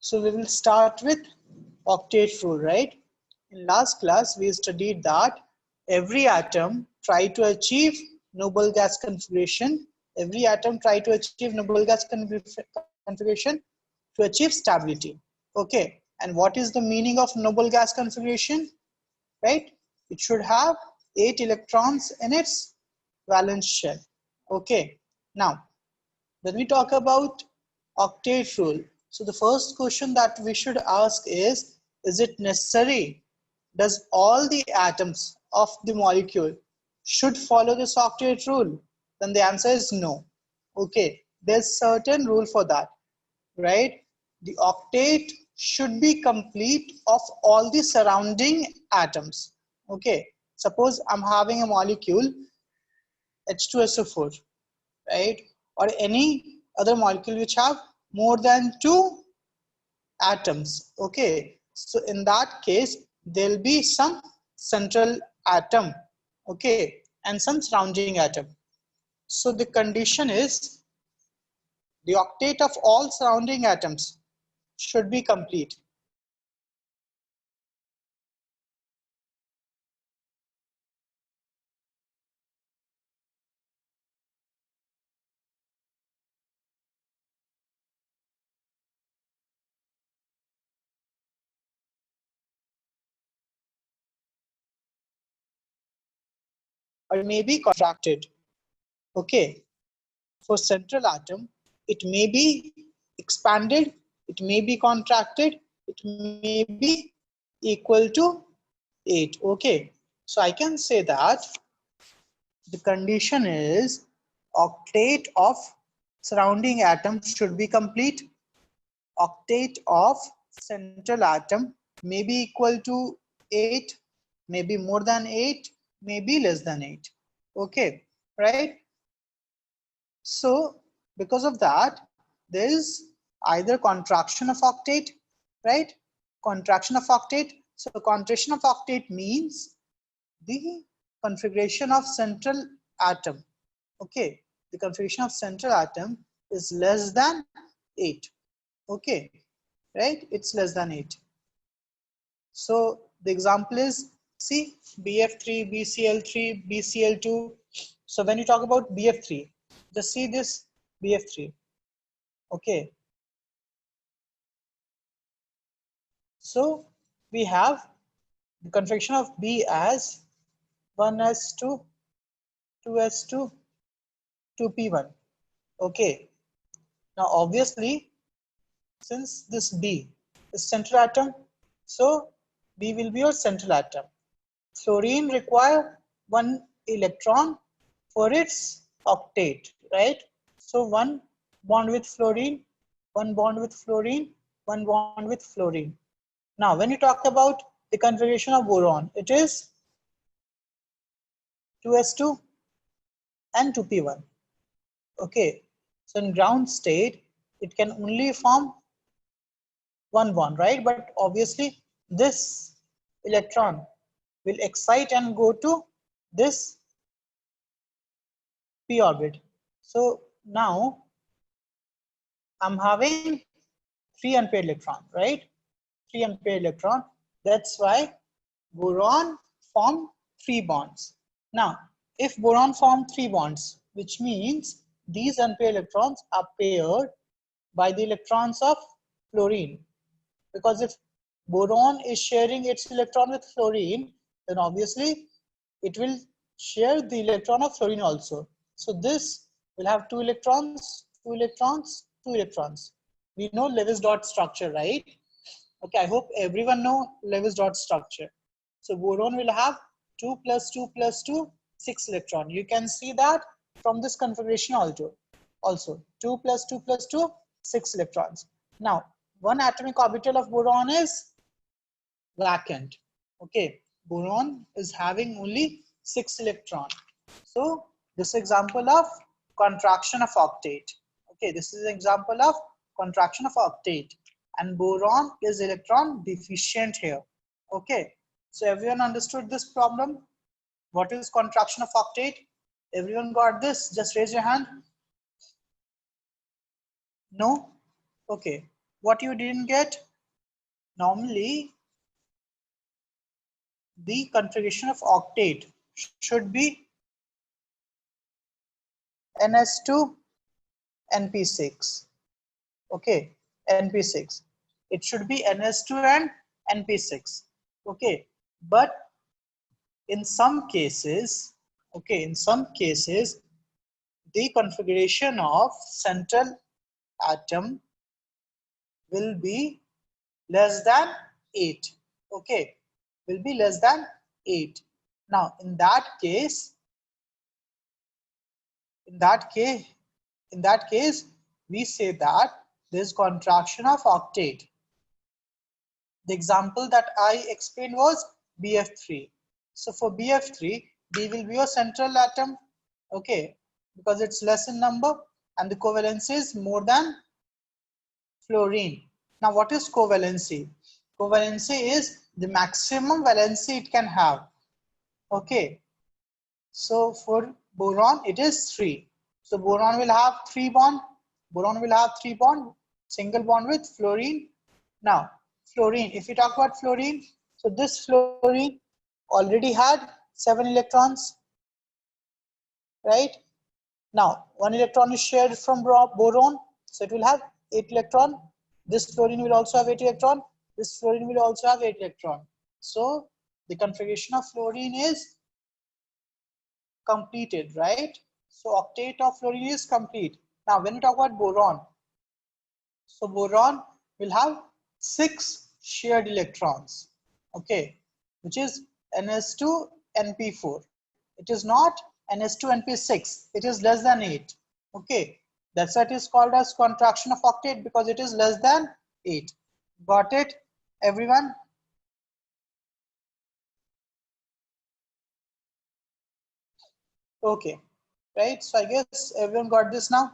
So we will start with octet rule, right? In last class, we studied that every atom try to achieve noble gas configuration. Every atom try to achieve noble gas configuration to achieve stability. Okay, and what is the meaning of noble gas configuration? Right? It should have 8 electrons in its valence shell. Okay, now when we talk about octet rule, so the first question that we should ask is it necessary? Does all the atoms of the molecule should follow this octet rule? Then the answer is no. Okay, there's certain rule for that, right? The octet should be complete of all the surrounding atoms. Okay, suppose I'm having a molecule H2SO4, right? Or any other molecule which have more than 2 atoms. Okay, so in that case there'll be some central atom, okay, and some surrounding atom. So the condition is the octet of all surrounding atoms should be complete. Or may be contracted. Okay, for central atom it may be expanded, it may be contracted, it may be equal to 8. Okay, so I can say that the condition is octet of surrounding atoms should be complete, octet of central atom may be equal to 8, maybe more than 8, maybe less than 8. Okay, right? So because of that, there is either contraction of octet, right? Contraction of octet. So contraction of octet means the configuration of central atom. Okay, the configuration of central atom is less than 8. Okay, right? It's less than 8. So the example is see BF3, BCl3, BCl2. So when you talk about BF3, just see this BF3. Okay, so we have the configuration of B as 1s2, 2s2, 2p1. Okay, now obviously since this B is central atom, so B will be your central atom. Fluorine require 1 electron for its octet, right? So 1 bond with fluorine, 1 bond with fluorine, 1 bond with fluorine. Now when you talk about the configuration of boron, it is 2s2 and 2p1. Okay, so in ground state it can only form 1 bond, right? But obviously this electron will excite and go to this p orbit. So now I'm having 3 unpaired electron, right? 3 unpaired electron. That's why boron form 3 bonds. Now, if boron form 3 bonds, which means these unpaired electrons are paired by the electrons of fluorine. Because if boron is sharing its electron with fluorine, then obviously it will share the electron of fluorine also. So this will have 2 electrons, 2 electrons, 2 electrons. We know Lewis dot structure, right? Okay, I hope everyone know Lewis dot structure. So boron will have 2 plus 2 plus 2, 6 electron. You can see that from this configuration also 2 plus 2 plus 2, 6 electrons. Now one atomic orbital of boron is vacant. Okay, boron is having only 6 electron. So this example of contraction of octet. Okay, this is an example of contraction of octet, and boron is electron deficient here. Okay, so everyone understood this problem? What is contraction of octet? Everyone got this? Just raise your hand. No? Okay. What you didn't get? Normally, the configuration of octet should be NS2 NP6. Okay, NP6. It should be NS2 and NP6. Okay, but in some cases, okay, in some cases, the configuration of central atom will be less than 8. Okay, will be less than 8. Now, in that case, in that case, we say that there is contraction of octet. The example that I explained was BF3. So for BF3, B will be a central atom, okay, because it's less in number and the covalency is more than fluorine. Now what is covalency? Covalency is the maximum valency it can have, okay. So for boron, it is 3. So boron will have 3 bond. Boron will have 3 bond, single bond with fluorine. Now, fluorine, if we talk about fluorine, so this fluorine already had 7 electrons, right? Now, 1 electron is shared from boron, so it will have 8 electron. This fluorine will also have 8 electron. This fluorine will also have 8 electron. So the configuration of fluorine is completed, right? So octet of fluorine is complete. Now when we talk about boron, so boron will have 6 shared electrons, okay, which is Ns2 Np4. It is not Ns2 Np6, it is less than 8, okay. That's why it is called as contraction of octet, because it is less than 8. Got it, everyone? Okay, right, so I guess everyone got this now.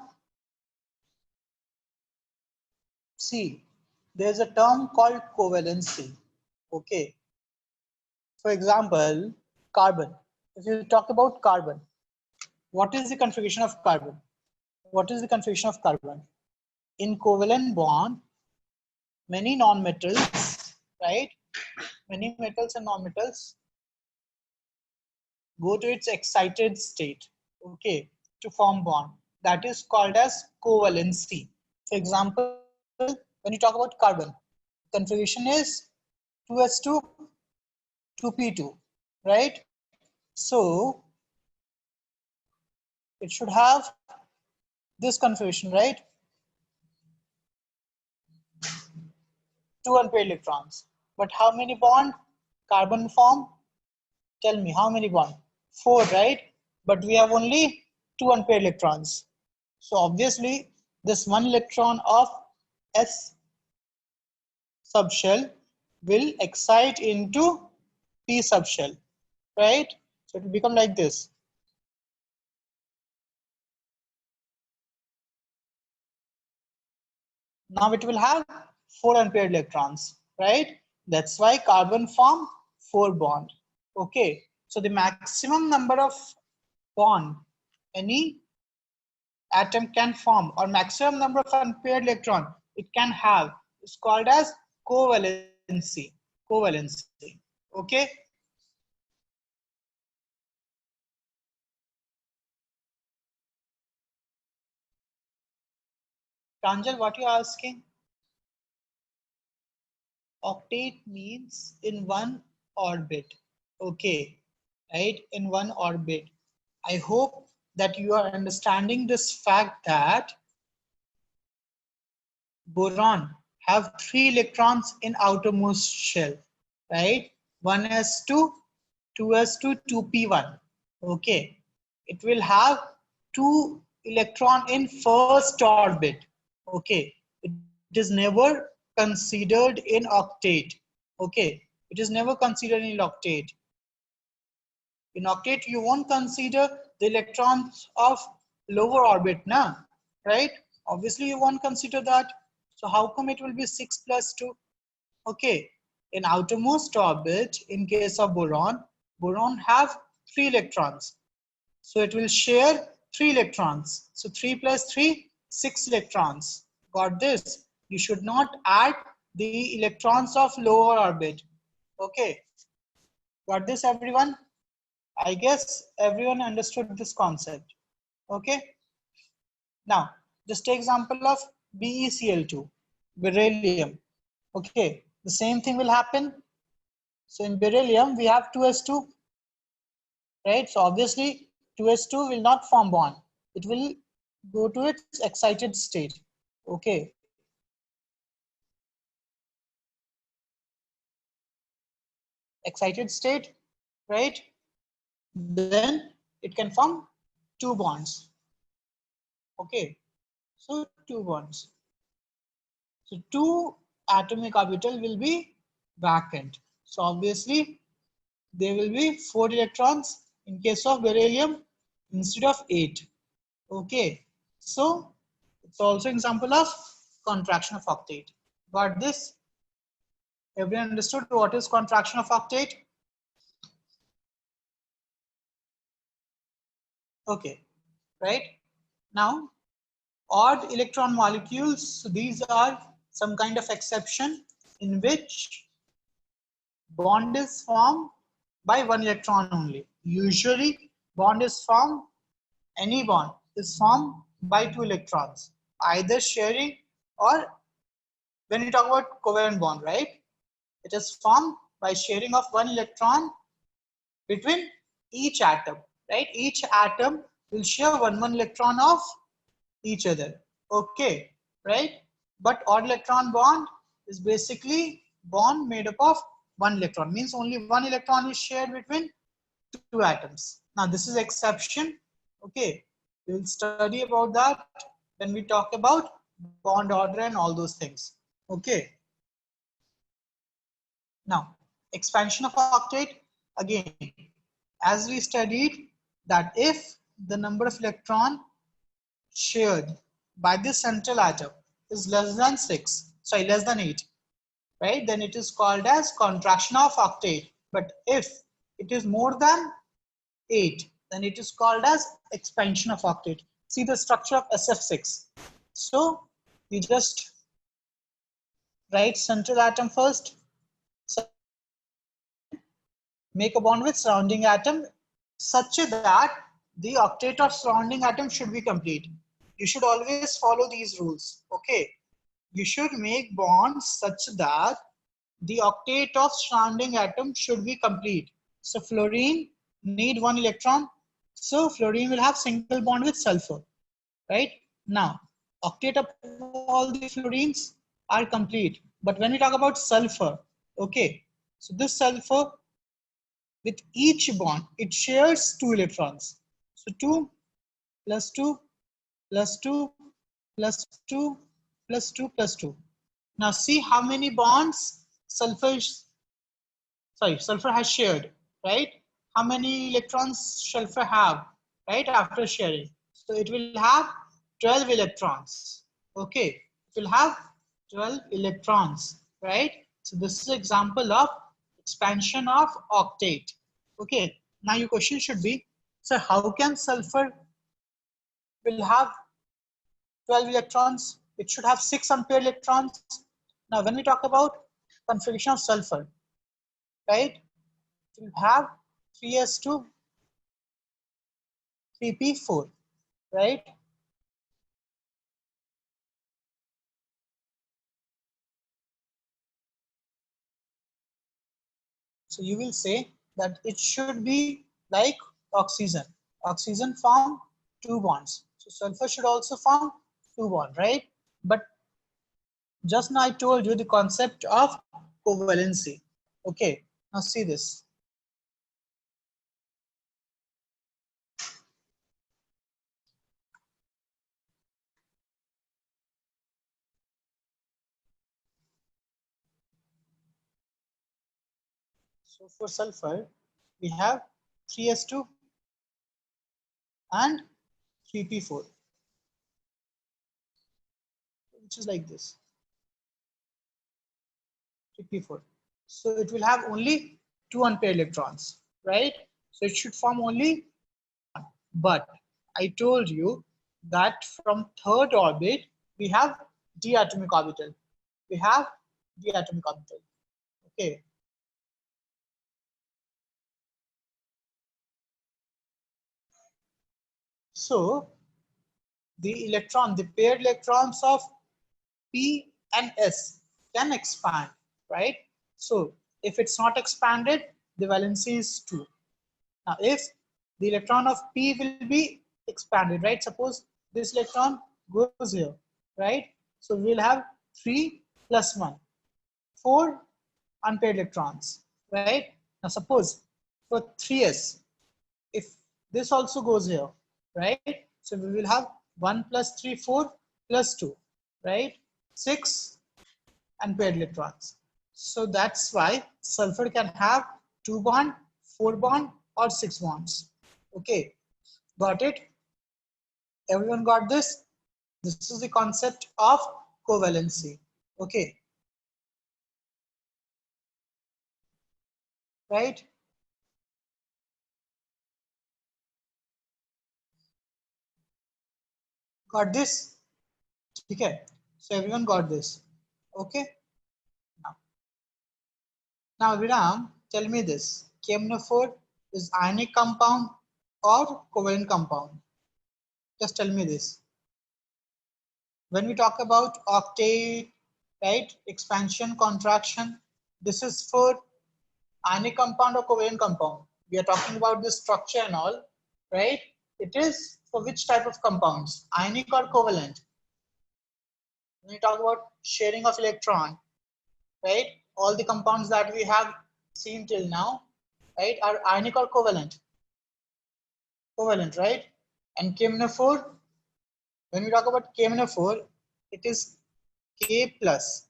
See, there's a term called covalency, okay. For example, carbon. If you talk about carbon, what is the configuration of carbon? What is the configuration of carbon? In covalent bond, many nonmetals, right? Many metals and nonmetals go to its excited state, okay, to form bond. That is called as covalency. For example, when you talk about carbon, configuration is 2s2 2p2, right? So it should have this configuration, right? 2 unpaired electrons. But how many bond carbon form? Tell me how many bond? 4, right? But we have only 2 unpaired electrons. So obviously this 1 electron of S subshell will excite into P subshell, right? So it will become like this. Now it will have 4 unpaired electrons, right? That's why carbon form 4 bond. Okay, so the maximum number of bond any atom can form, or maximum number of unpaired electron it can have, is called as covalency. Covalency. Okay. Pranjal, what you are asking? Octet means in one orbit, okay, right, in one orbit. I hope that you are understanding this fact that boron have 3 electrons in outermost shell, right? 1s2, 2s2, 2p1, okay. It will have 2 electron in first orbit, okay. It is never considered in octet, okay. It is never considered in octet. In octet, you won't consider the electrons of lower orbit, na? Right? Obviously, you won't consider that. So how come it will be 6 plus 2? Okay. In outermost orbit, in case of boron, boron have 3 electrons. So it will share 3 electrons. So 3 plus 3, 6 electrons. Got this? You should not add the electrons of lower orbit. Okay, got this everyone? I guess everyone understood this concept. Okay, now just take example of BeCl2, beryllium. Okay, the same thing will happen. So in beryllium we have 2s2, right? So obviously 2s2 will not form bond. It will go to its excited state. Okay, excited state, right? Then it can form two bonds. Okay, so two bonds. So two atomic orbital will be vacant. So obviously there will be 4 electrons in case of beryllium instead of 8. Okay, so it's also example of contraction of octet. Got this? Everyone understood what is contraction of octet? Okay, right? Now, odd electron molecules, so these are some kind of exception in which bond is formed by one electron only. Usually, bond is formed, any bond is formed by two electrons, either sharing or when you talk about covalent bond, right? It is formed by sharing of one electron between each atom, right? Each atom will share one electron of each other. Okay, right? But odd electron bond is basically bond made up of one electron. Means only one electron is shared between two atoms. Now this is exception. Okay, we will study about that when we talk about bond order and all those things. Okay. Now expansion of octet, again, as we studied that if the number of electron shared by this central atom is less than 6, sorry, less than 8, right? Then it is called as contraction of octet. But if it is more than 8, then it is called as expansion of octet. See the structure of SF6. So we just write central atom first, make a bond with surrounding atom such that the octet of surrounding atom should be complete. You should always follow these rules. Okay, you should make bonds such that the octet of surrounding atom should be complete. So fluorine need one electron, so fluorine will have single bond with sulfur, right? Now octet of all the fluorines are complete, but when we talk about sulfur, okay, so this sulfur, with each bond it shares two electrons. So 2 plus 2 plus 2 plus 2 plus 2 plus 2. Now see how many bonds sulfur has shared, right? How many electrons sulfur have, right, after sharing? So it will have 12 electrons. Okay, it will have 12 electrons, right? So this is an example of expansion of octet. Okay, now your question should be, so how can sulfur will have 12 electrons? It should have 6 unpaired electrons. Now when we talk about configuration of sulfur, right, it will have 3s2 3p4, right? So you will say that it should be like oxygen. Oxygen form two bonds. So sulfur should also form two bonds, right? But just now I told you the concept of covalency. Okay, now see this. So for sulfur, we have 3s2 and 3p4, which is like this. 3p4. So it will have only two unpaired electrons, right? So it should form only but I told you that from third orbit we have d atomic orbital. We have d atomic orbital. Okay. So the paired electrons of P and S can expand, right? So if it's not expanded, the valency is 2. Now if the electron of P will be expanded, right? Suppose this electron goes here, right? So we'll have 3 plus 1, 4 unpaired electrons, right? Now suppose for 3s, if this also goes here, right? So we will have 1 plus 3, 4 plus 2, right? 6 unpaired electrons. So that's why sulfur can have 2 bond, 4 bond, or 6 bonds. Okay, got it? Everyone got this? This is the concept of covalency. Okay, right? Got this? Okay, so everyone got this. Okay, now Viram, tell me this. KMNO4 is ionic compound or covalent compound? Just tell me this. When we talk about octet, right, expansion, contraction, this is for ionic compound or covalent compound. We are talking about the structure and all, right? It is for which type of compounds, ionic or covalent? When we talk about sharing of electron, right, all the compounds that we have seen till now, right, are ionic or covalent? Covalent, right? And KMNO4, when we talk about KMNO4, it is K plus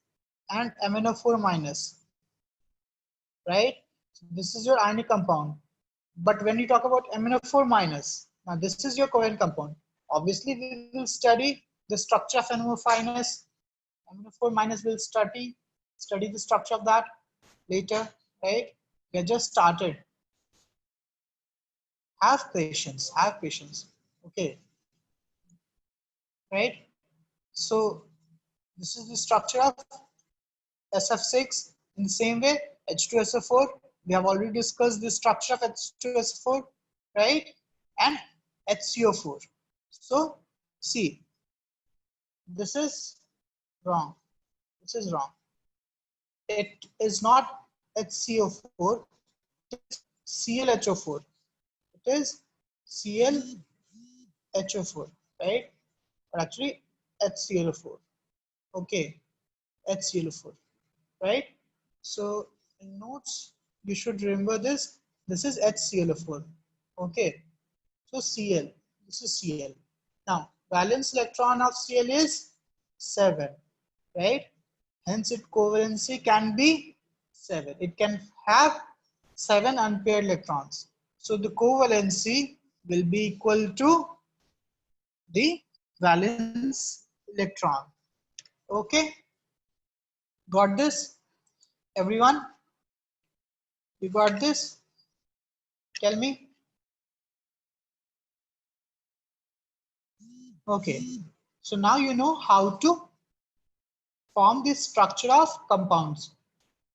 and MnO4 minus, right? So this is your ionic compound. But when you talk about MnO4 minus, now this is your covalent compound. Obviously, we will study the structure of MnO4 minus. MnO4 minus will study the structure of that later, right? We just started. Have patience, have patience. Okay, right? So this is the structure of SF6. In the same way, H2SO4, we have already discussed the structure of H2SO4, right? And HCO4. So, see, this is wrong. This is wrong. It is not HCO4, it is ClHO4. It is ClHO4, right? Or actually, HCl4. Okay, HCl4. Right? So in notes, you should remember this. This is HCl4. Okay. So Cl. This is Cl. Now, valence electron of Cl is 7. Right? Hence, its covalency can be 7. It can have 7 unpaired electrons. So the covalency will be equal to the valence electron. Okay? Got this? Everyone? You got this? Tell me. Okay. So now you know how to form the structure of compounds.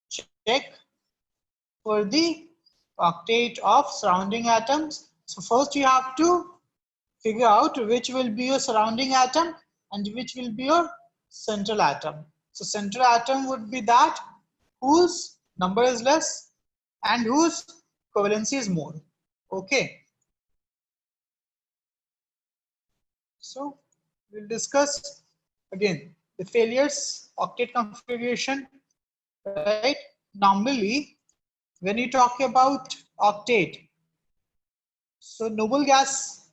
Check for the octet of surrounding atoms. So first you have to figure out which will be your surrounding atom and which will be your central atom. So central atom would be that whose number is less and whose covalency is more. Okay. So we'll discuss again the failures octet configuration, right? Normally, when you talk about octet, so noble gas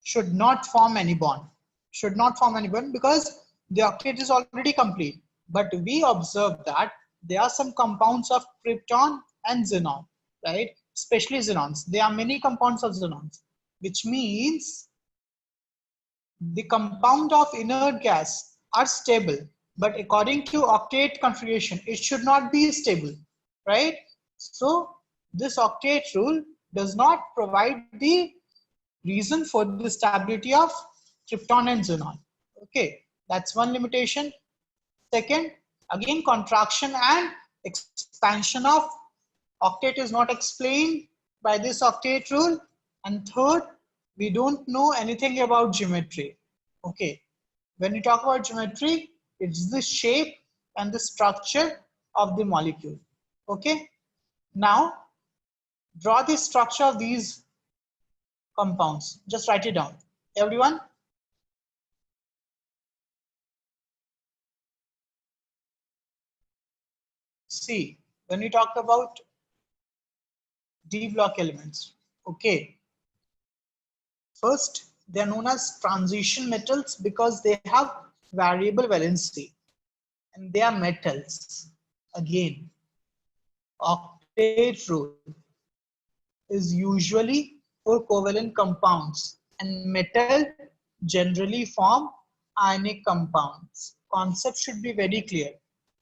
should not form any bond, because the octet is already complete. But we observe that there are some compounds of krypton and xenon, right? Especially xenons. There are many compounds of xenons, which means the compound of inert gas are stable, but according to octet configuration, it should not be stable, right? So this octet rule does not provide the reason for the stability of krypton and xenon. Okay, that's one limitation. Second, again contraction and expansion of octet is not explained by this octet rule. And third, we don't know anything about geometry. Okay, when we talk about geometry, it's the shape and the structure of the molecule. Okay, now draw the structure of these compounds. Just write it down, everyone. See, when we talk about D block elements, okay, first they are known as transition metals because they have variable valency and they are metals. Again, octet rule is usually for covalent compounds, and metal generally form ionic compounds. Concept should be very clear,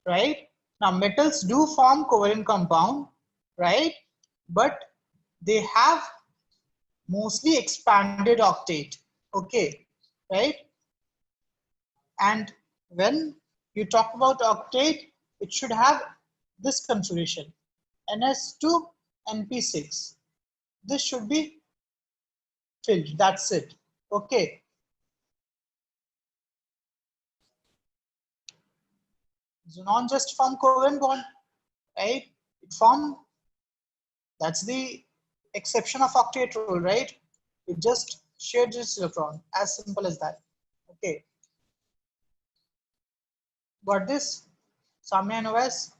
right? Now metals do form covalent compound, right? But they have mostly expanded octet, okay, right? And when you talk about octet, it should have this configuration, NS2 NP6. This should be filled, that's it, okay. Xenon just form covalent bond, right? It form, that's the exception of octet rule, right? It just shares its electron, as simple as that, okay. Got this? Samya and OS?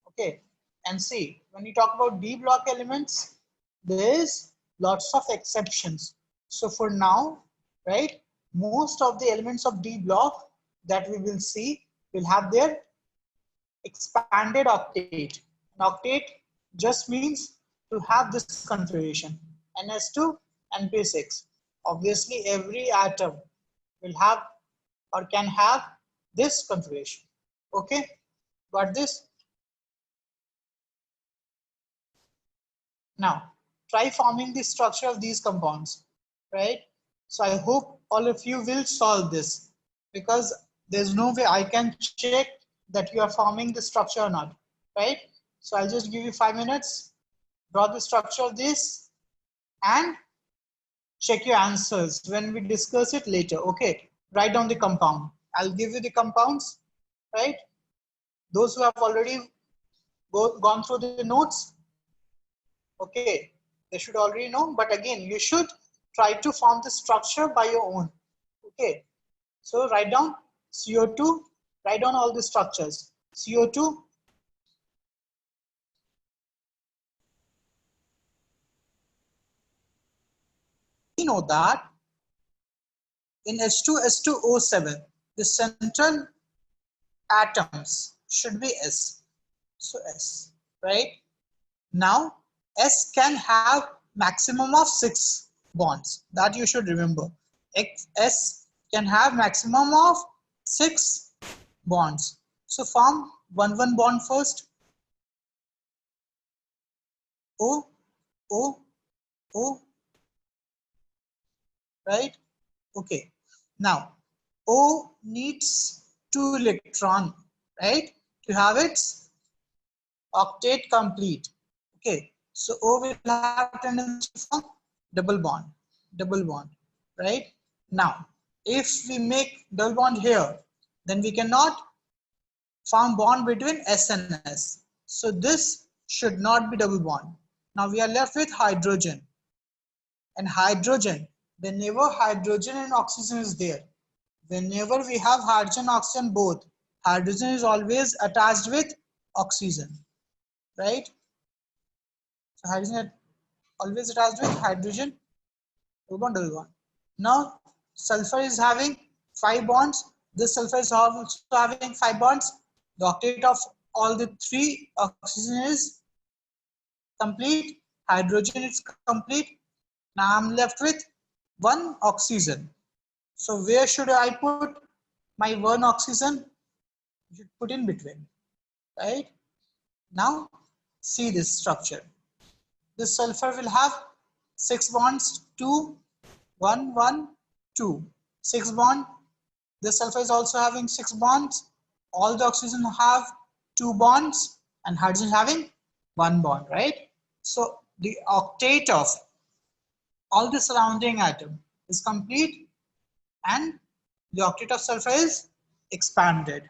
Okay, and see, when you talk about D block elements, there is lots of exceptions. So for now, right, most of the elements of D block that we will see will have their expanded octet. An octet just means to have this configuration, NS2 and P6. Obviously, every atom will have or can have this configuration. Okay, got this? Now, try forming the structure of these compounds, right? So I hope all of you will solve this, because there's no way I can check that you are forming the structure or not, right? So I'll just give you 5 minutes, draw the structure of this and check your answers when we discuss it later, okay? Write down the compound. I'll give you the compounds, right? Those who have already gone through the notes, okay, they should already know, but again, you should try to form the structure by your own, okay. So write down CO2, write down all the structures. CO2, we know that in H2S2O7, the central atoms should be S, so S, right? Now, S can have maximum of 6 bonds, that you should remember. S can have maximum of 6 bonds. So form 1-1 bond first. O, O, O, right? Okay. Now, O needs 2 electron, right? To have its octet complete. Okay. So O will have tendency to form double bond, right? Now, if we make double bond here, then we cannot form bond between S and S. So this should not be double bond. Now we are left with hydrogen. And hydrogen, whenever hydrogen and oxygen is there, whenever we have hydrogen, oxygen both, hydrogen is always attached with oxygen, right? So hydrogen is always attached with hydrogen, double bond. Now sulfur is having 5 bonds. This sulfur is also having 5 bonds. The octet of all the 3 oxygen is complete. Hydrogen is complete. Now I'm left with 1 oxygen. So where should I put my 1 oxygen? You should put in between, right? Now see this structure. This sulfur will have 6 bonds, 2, 1, 1, 2. 6 bond, This sulfur is also having 6 bonds. All the oxygen have 2 bonds and hydrogen having 1 bond, right? So the octet of all the surrounding atom is complete and the octet of sulfur is expanded.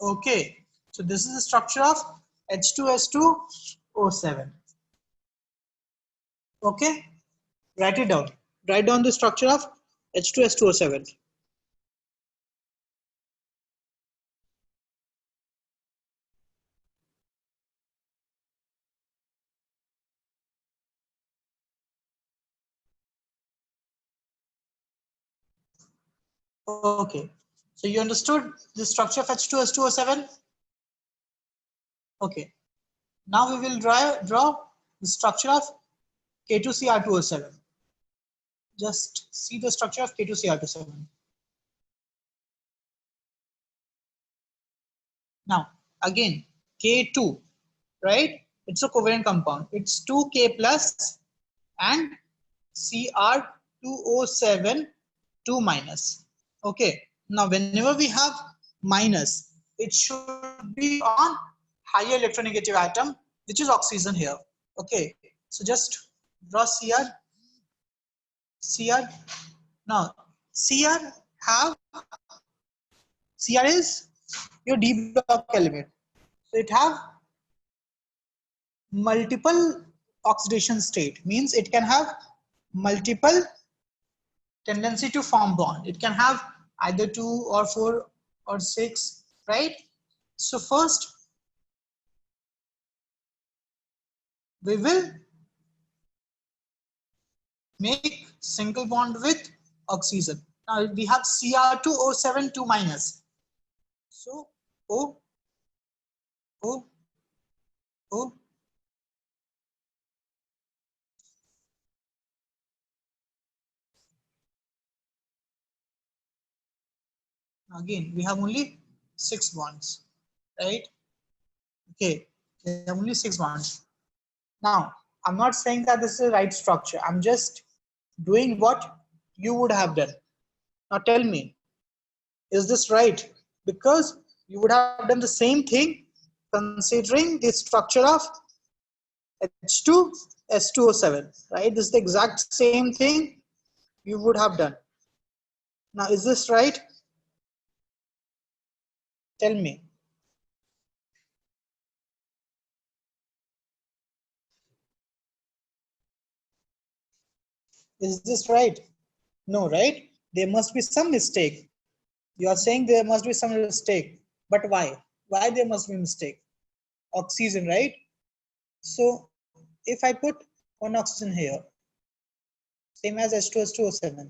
Okay, so this is the structure of H2S2O7. Okay, write it down. Write down the structure of H2S2O7. Okay, so you understood the structure of H2S2O7? Okay, now we will draw the structure of K2Cr2O7. Just see the structure of K2Cr2O7. Now, again, K2, right? It's a covalent compound. It's 2K plus and Cr2O7 2 minus. Okay, now whenever we have minus, it should be on higher electronegative atom, which is oxygen here. Okay, so just draw Cr. Now, Cr is your D block element. So it have multiple oxidation state, means it can have multiple tendency to form bond. It can have either 2 or 4 or 6, right? So first we will make single bond with oxygen. Now we have Cr2O7 2 minus. So O, O, O. Again, we have only 6 bonds, right? Okay, we have only 6 bonds. Now, I'm not saying that this is the right structure. I'm just doing what you would have done. Now tell me, is this right? Because you would have done the same thing considering the structure of H2S2O7, right? This is the exact same thing you would have done. Now, is this right? Tell me. Is this right? No, right? There must be some mistake. You are saying there must be some mistake, but why? Why there must be mistake? Oxygen, right? So if I put one oxygen here, same as H2S2O7,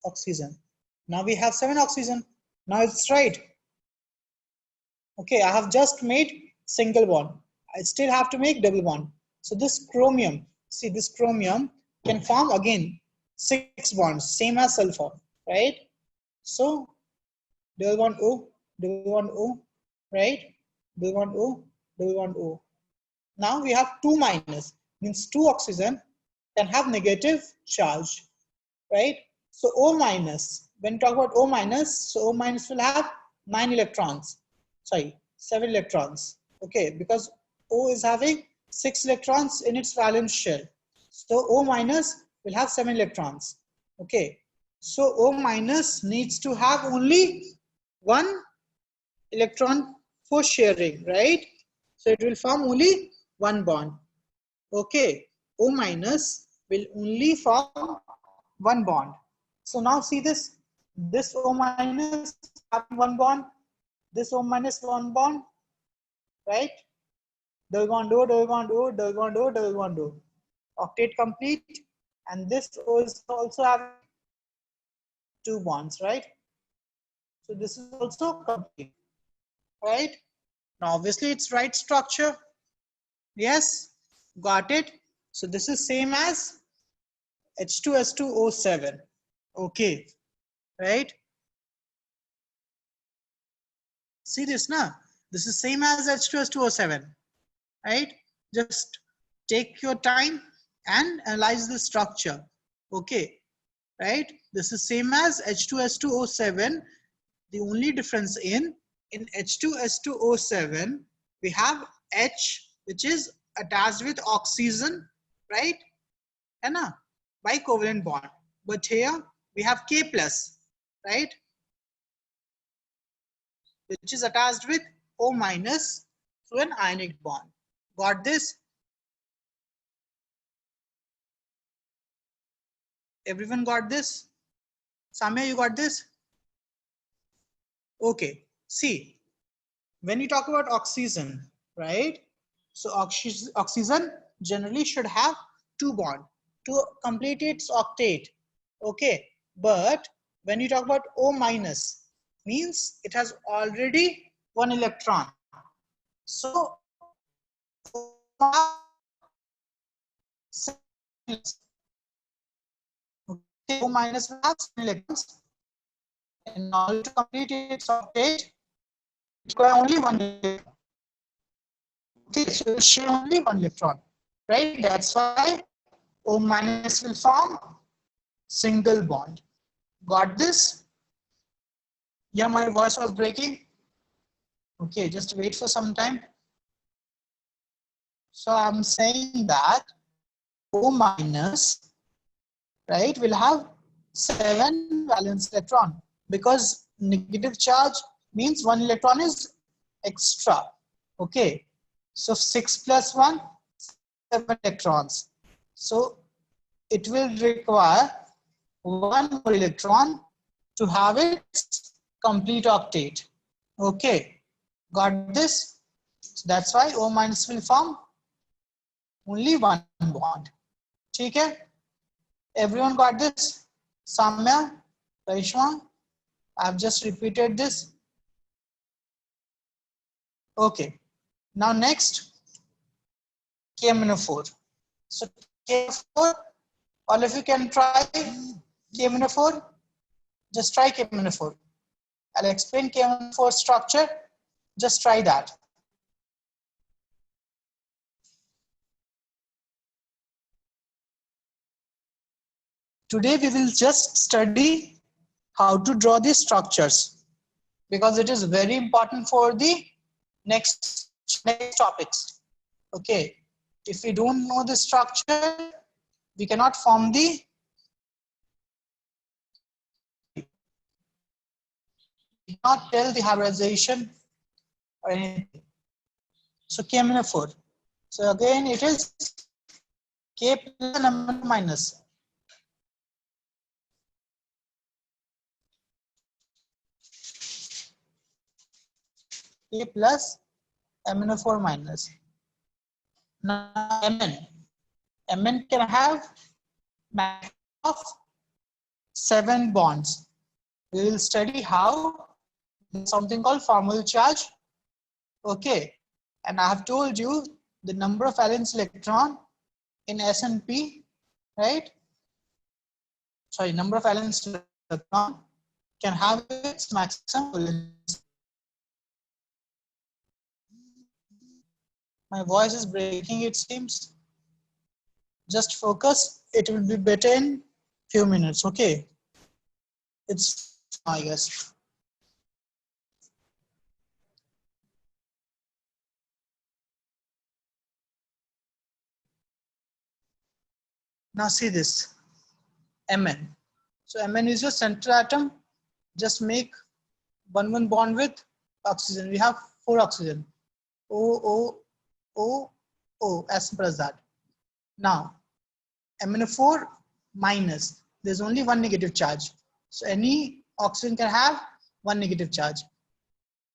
oxygen. Now we have 7 oxygen. Now it's right. Okay, I have just made single bond. I still have to make double bond. So this chromium, see this chromium can form again 6 bonds, same as sulfur, right? So double bond O, double bond O, right? Double bond O, double bond O. Now we have 2 minus, means 2 oxygen can have negative charge, right? So O minus, when we talk about O minus, so O minus will have 9 electrons, sorry, 7 electrons, okay, because O is having 6 electrons in its valence shell. So O minus will have 7 electrons, okay. So O minus needs to have only 1 electron for sharing, right? So it will form only 1 bond. Okay, O minus will only form 1 bond. So now see this O minus having 1 bond, this O minus 1 bond, right? Double bond O, double bond O, double bond O, double bond O. Octet complete, and this O is also having 2 bonds, right? So this is also complete, right? Now obviously it's right structure. Yes, got it. So this is same as H2S2O7. Okay, right? See this now? This is same as H2S2O7, right? Just take your time and analyze the structure. Okay, right? This is same as H2S2O7. The only difference in H2S2O7, we have H which is attached with oxygen, right? है ना? Bicovalent bond. But here we have K plus, right? Which is attached with O minus through an ionic bond. Got this? Everyone got this? Samya, you got this? Okay. See, when you talk about oxygen, right? So oxygen generally should have two bonds to complete its octet. Okay. But when you talk about O minus, means it has already one electron. So O minus will have 7 electrons. In order to complete its octet, it requires only one electron. Okay, so it will share only one electron, right? That's why O minus will form single bond. Got this? Yeah, my voice was breaking. Okay, just wait for some time. So I'm saying that O minus, right, will have 7 valence electron because negative charge means 1 electron is extra. Okay, so 6 plus 1, 7 electrons. So it will require 1 more electron to have its complete octet. Okay, got this? So that's why O minus will form only one bond. Okay, everyone got this? Samya, Karishma, I've just repeated this. Okay, now next, KMNO4. So KMNO4, all of you can try KMNO4. Just try KMNO4. I'll explain KMNO4 structure. Just try that. Today we will just study how to draw these structures because it is very important for the next topics. Okay, if we don't know the structure, we cannot form the not tell the hybridization or anything. So KMNO4. So again it is K plus and M minus. K plus MnO4 minus. Now Mn can have maximum of 7 bonds. We will study how something called formal charge. Okay, and I have told you the number of valence electron in S and P, right? Sorry, number of valence electron can have its maximum valence. My voice is breaking, it seems. Just focus, it will be better in few minutes, okay? It's, I guess. Now see this, Mn. So Mn is your central atom. Just make 1 bond with oxygen. We have 4 oxygen. O, as simple as that. Now, MnO4 minus, there's only 1 negative charge. So any oxygen can have 1 negative charge.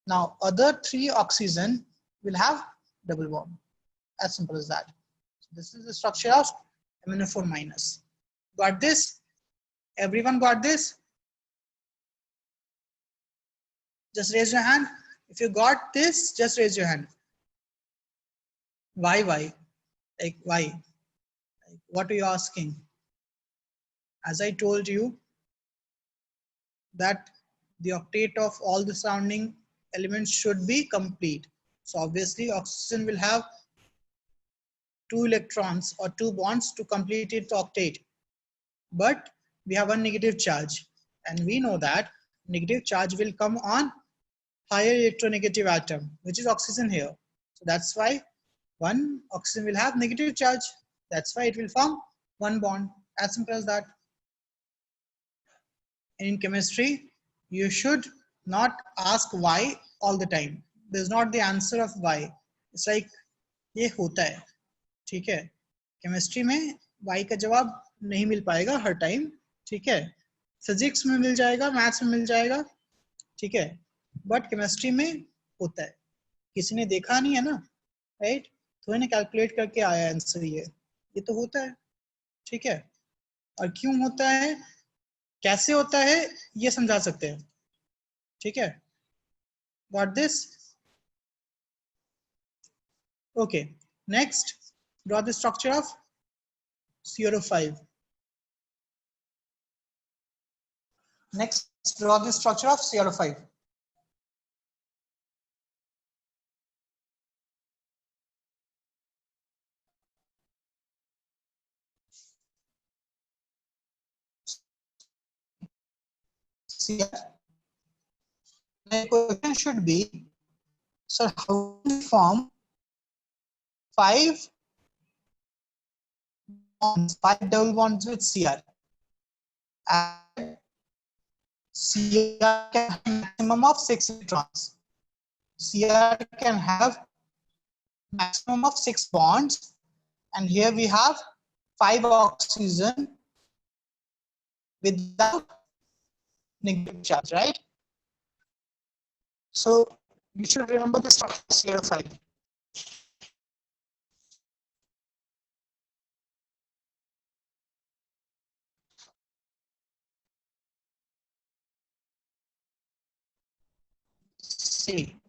Now, other 3 oxygen will have double bond. As simple as that. So this is the structure of MnO4 minus. Got this? Everyone got this? Just raise your hand. If you got this, just raise your hand. Why? Like why? Like, what are you asking? As I told you that the octet of all the surrounding elements should be complete. So obviously oxygen will have 2 electrons or 2 bonds to complete its octet. But we have 1 negative charge and we know that negative charge will come on higher electronegative atom, which is oxygen here. So that's why one oxygen will have negative charge. That's why it will form one bond. As simple as that. And in chemistry, you should not ask why all the time. There's not the answer of why. It's like ये होता है, ठीक है. Chemistry में why का जवाब नहीं मिल पाएगा हर टाइम, ठीक है. फिजिक्स में मिल जाएगा, मैथ्स में मिल जाएगा, ठीक है. बट केमिस्ट्री में होता है, किसी ने देखा नहीं है ना, राइट. थोड़ी ना कैलकुलेट करके आया आंसर, ये तो होता है, ठीक है. और क्यों होता है, कैसे होता है, ये समझा सकते हैं, ठीक है. Got this? Okay. Next, draw the structure of CO5. Next, draw the structure of CO5. The question should be, sir, how do you form five double bonds with Cr? And Cr can have maximum of 6 electrons. Cr can have maximum of 6 bonds, and here we have 5 oxygen without negative charge, right? So you should remember the structure of CO5. See,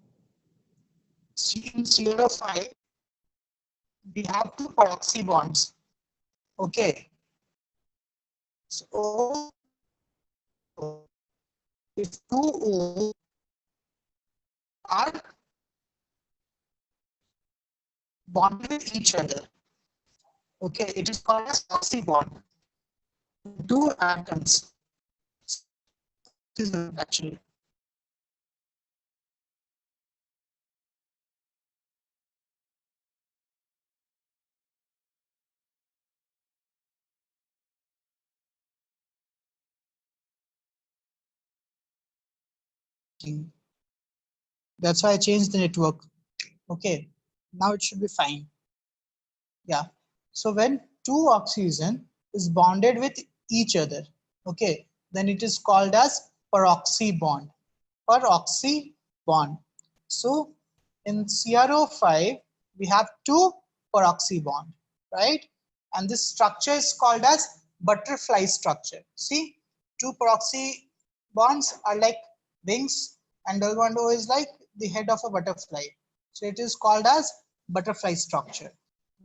in CO5, we have 2 peroxy bonds. Okay. So if 2 O are bonded with each other, okay, it is called as oxy bond. 2 atoms. This is actually. That's why I changed the network. Okay, now it should be fine. Yeah. So when 2 oxygen is bonded with each other, okay, then it is called as peroxy bond. Peroxy bond. So in CrO5, we have 2 peroxy bond, right? And this structure is called as butterfly structure. See, 2 peroxy bonds are like wings, and double bond O is like the head of a butterfly. So it is called as butterfly structure.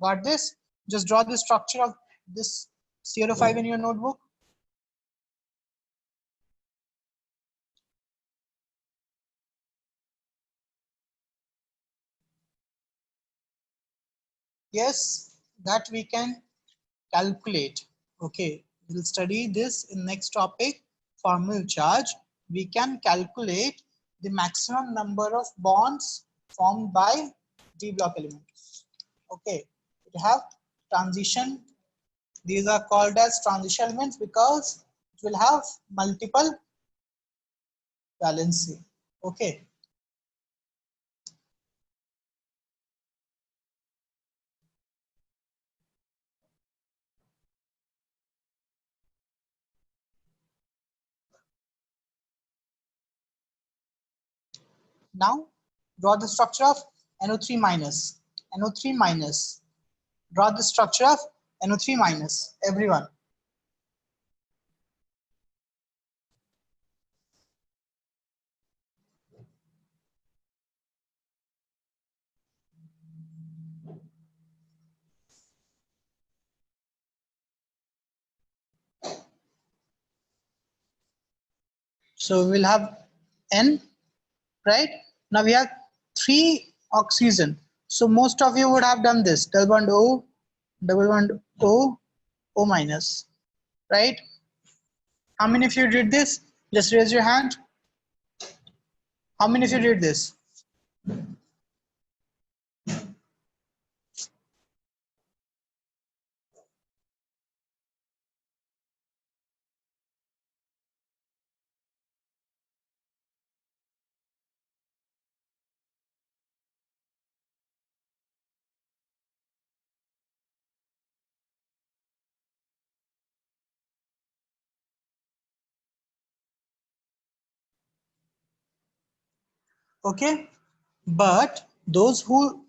Got this? Just draw the structure of this CrO5 in your notebook. Yes, that we can calculate. Okay, we'll study this in next topic, formal charge. We can calculate the maximum number of bonds formed by d block elements. Okay, we have transition. These are called as transition elements because it will have multiple valency. Okay. Now draw the structure of NO3 minus. NO3 minus. Draw the structure of NO3 minus. Everyone. So we will have N, right? Now we have 3 oxygen. So most of you would have done this. Double bond O, O minus, right? How many of you did this? Just raise your hand. How many of you did this? Okay, but those who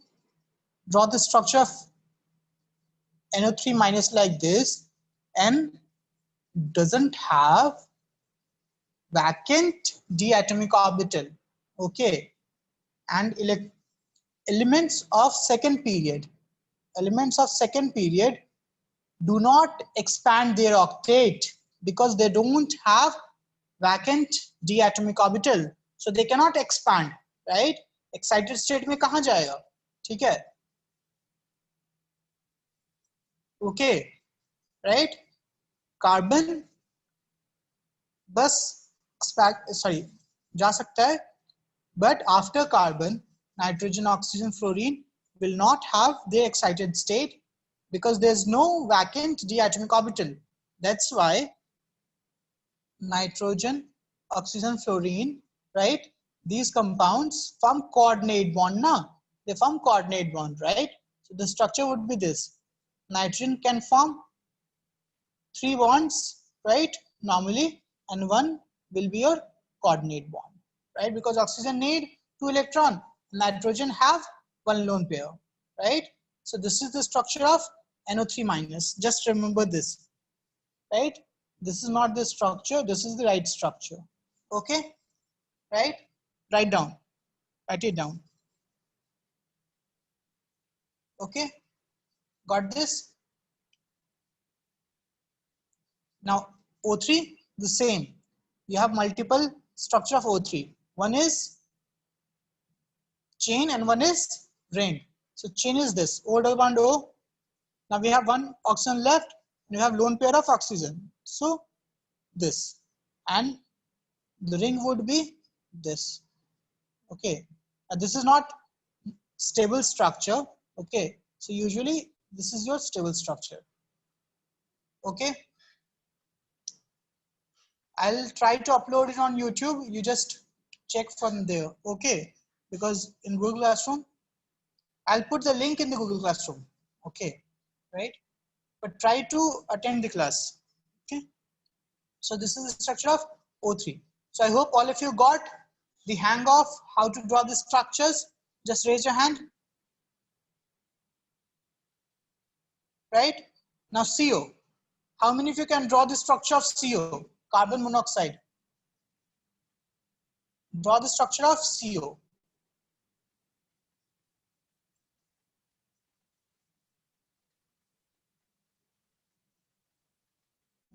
draw the structure of NO3 minus like this, N doesn't have vacant d atomic orbital. Okay, and elements of second period do not expand their octet because they don't have vacant d atomic orbital, so they cannot expand, right? Excited state में कहाँ जाएगा? ठीक है? Okay, right? Carbon बस sorry जा सकता है, but after carbon, nitrogen, oxygen, fluorine will not have their excited state because there's no vacant d atomic orbital. That's why nitrogen, oxygen, fluorine, right? These compounds form coordinate bond now. They form coordinate bond, right? So the structure would be this. Nitrogen can form 3 bonds, right? Normally, and one will be your coordinate bond, right? Because oxygen need 2 electron, nitrogen have 1 lone pair, right? So this is the structure of NO3 minus. Just remember this, right? This is not the structure, this is the right structure. Okay, right? Write it down. Okay, got this? Now O3, the same. You have multiple structure of O3. One is chain and one is ring. So chain is this, O double bond O. Now we have one oxygen left, and we have lone pair of oxygen. So this, and the ring would be this. Okay, and this is not stable structure. Okay, so usually this is your stable structure. Okay, I'll try to upload it on YouTube. You just check from there. Okay, because in Google Classroom, I'll put the link in the Google Classroom. Okay, right? But try to attend the class. Okay, so this is the structure of O3. So I hope all of you got the hang of how to draw the structures. Just raise your hand. Right? Now CO. How many of you can draw the structure of CO? Carbon monoxide. Draw the structure of CO.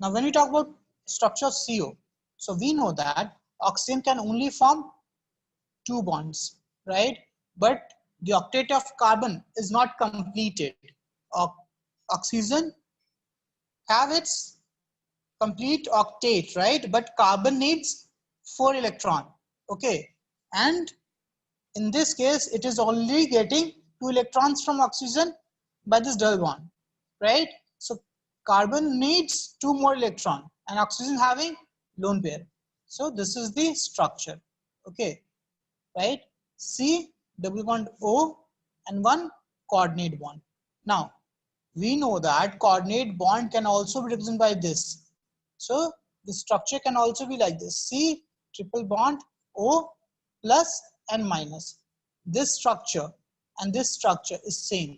Now when we talk about structure of CO, so we know that oxygen can only form 2 bonds, right? But the octet of carbon is not completed. Oxygen have its complete octet, right? But carbon needs 4 electron. Okay, and in this case, it is only getting 2 electrons from oxygen by this double bond, right? So carbon needs 2 more electron and oxygen having lone pair. So this is the structure. Okay, right? C double bond O and one coordinate bond. Now we know that coordinate bond can also be represented by this. So the structure can also be like this: C triple bond O plus and minus. This structure and this structure is same.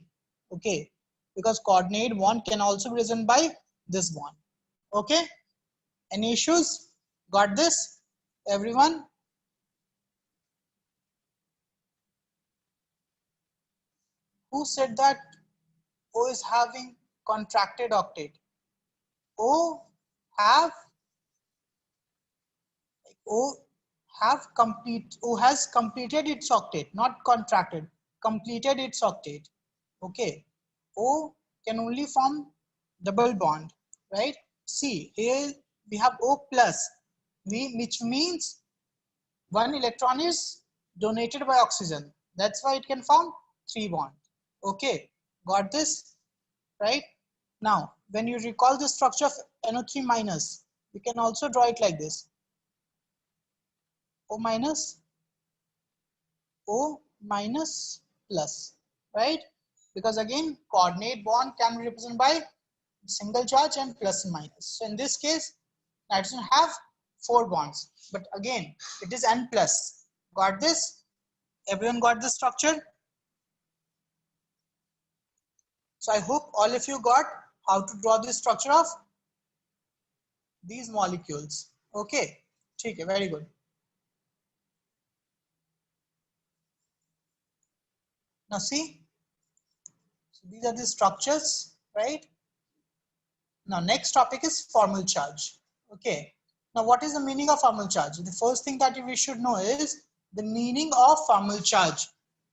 Okay, because coordinate bond can also be represented by this bond. Okay, any issues? Got this, everyone? Who said that O is having contracted octet? O have O O has completed its octet, not contracted, completed its octet. Okay, O can only form double bond, right? See, here we have O plus, which means 1 electron is donated by oxygen. That's why it can form 3 bonds. Okay, got this, right? Now, when you recall the structure of NO3 minus, you can also draw it like this. O minus, O minus plus, right? Because again, coordinate bond can be represented by single charge and plus and minus. So in this case, nitrogen have 4 bonds, but again, it is N plus. Got this? Everyone got the structure? So I hope all of you got how to draw the structure of these molecules. Okay, okay, very good. Now see, so these are the structures, right? Now next topic is formal charge. Okay, now what is the meaning of formal charge? The first thing that we should know is the meaning of formal charge.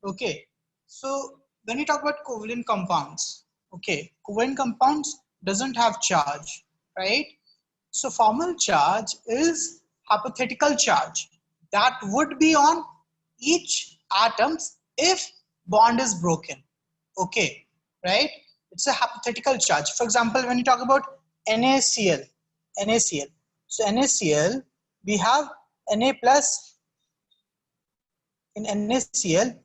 Okay, so when we talk about covalent compounds, okay, covalent compounds doesn't have charge, right? So formal charge is hypothetical charge that would be on each atoms if bond is broken. Okay, right? It's a hypothetical charge. For example, when you talk about NaCl, NaCl. So NaCl, we have Na plus. In NaCl,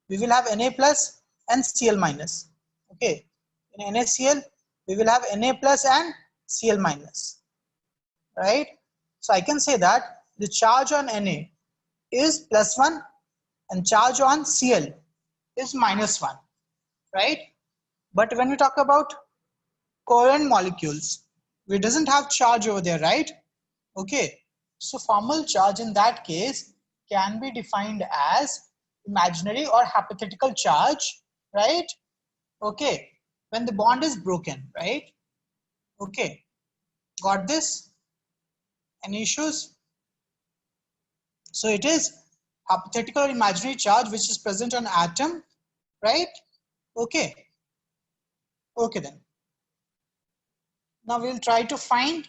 we will have Na plus and Cl minus. Okay, in NaCl, we will have Na plus and Cl minus. Right? So I can say that the charge on Na is +1 and charge on Cl is -1, right? But when we talk about covalent molecules, we doesn't have charge over there, right? Okay, so formal charge in that case can be defined as imaginary or hypothetical charge, right? Okay, when the bond is broken, right? Okay, got this? Any issues? So it is hypothetical or imaginary charge which is present on atom, right? Okay. Okay then. Now we'll try to find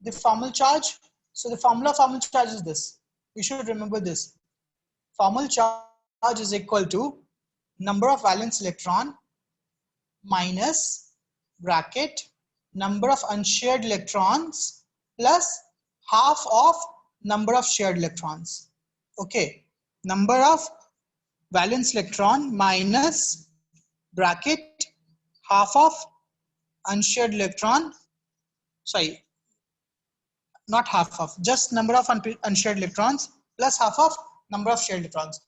the formal charge. So the formula of formal charge is this. You should remember this. Formal charge is equal to number of valence electron minus bracket number of unshared electrons plus half of number of shared electrons. Okay, number of valence electron minus bracket half of unshared electron, sorry, not half of, just number of unshared electrons plus half of number of shared electrons,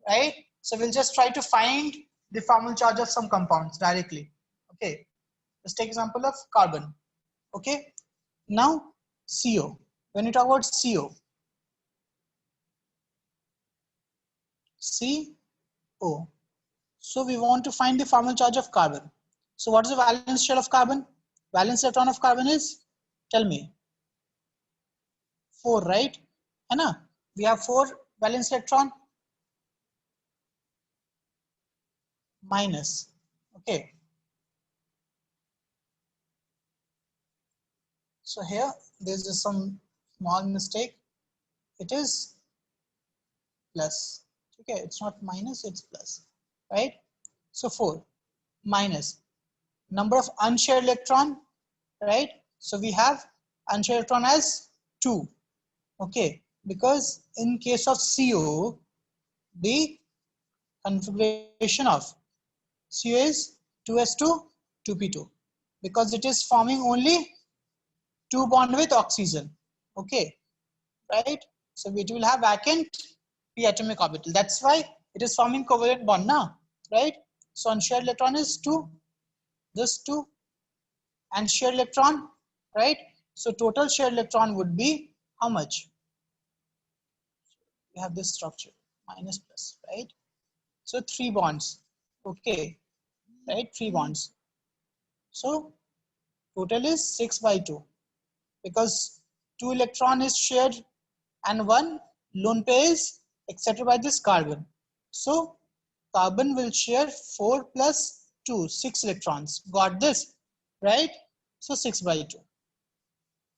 right? So we'll just try to find the formal charge of some compounds directly. Okay, let's take example of carbon. Okay, now CO. When you talk about CO, so we want to find the formal charge of carbon. So what is the valence shell of carbon? Valence electron of carbon is, tell me, 4, right? Anna, we have 4 valence electron minus. Okay. So here there's just some small mistake. It is plus. Okay, it's not minus, it's plus, right? So 4 minus number of unshared electron, right? So we have unshared electron as 2. Okay, because in case of CO, the configuration of CO is 2s2 2p2 because it is forming only 2 bond with oxygen. Okay, right? So it will have vacant p atomic orbital. That's why it is forming covalent bond now, right? So unshared electron is 2, this 2, and shared electron, right? So total shared electron would be how much? We have this structure minus plus, right? So 3 bonds, okay, right? 3 bonds. So total is 6/2 because 2 electron is shared and 1 lone pair is accepted by this carbon. So carbon will share 4 plus 2, 6 electrons. Got this, right? So 6/2.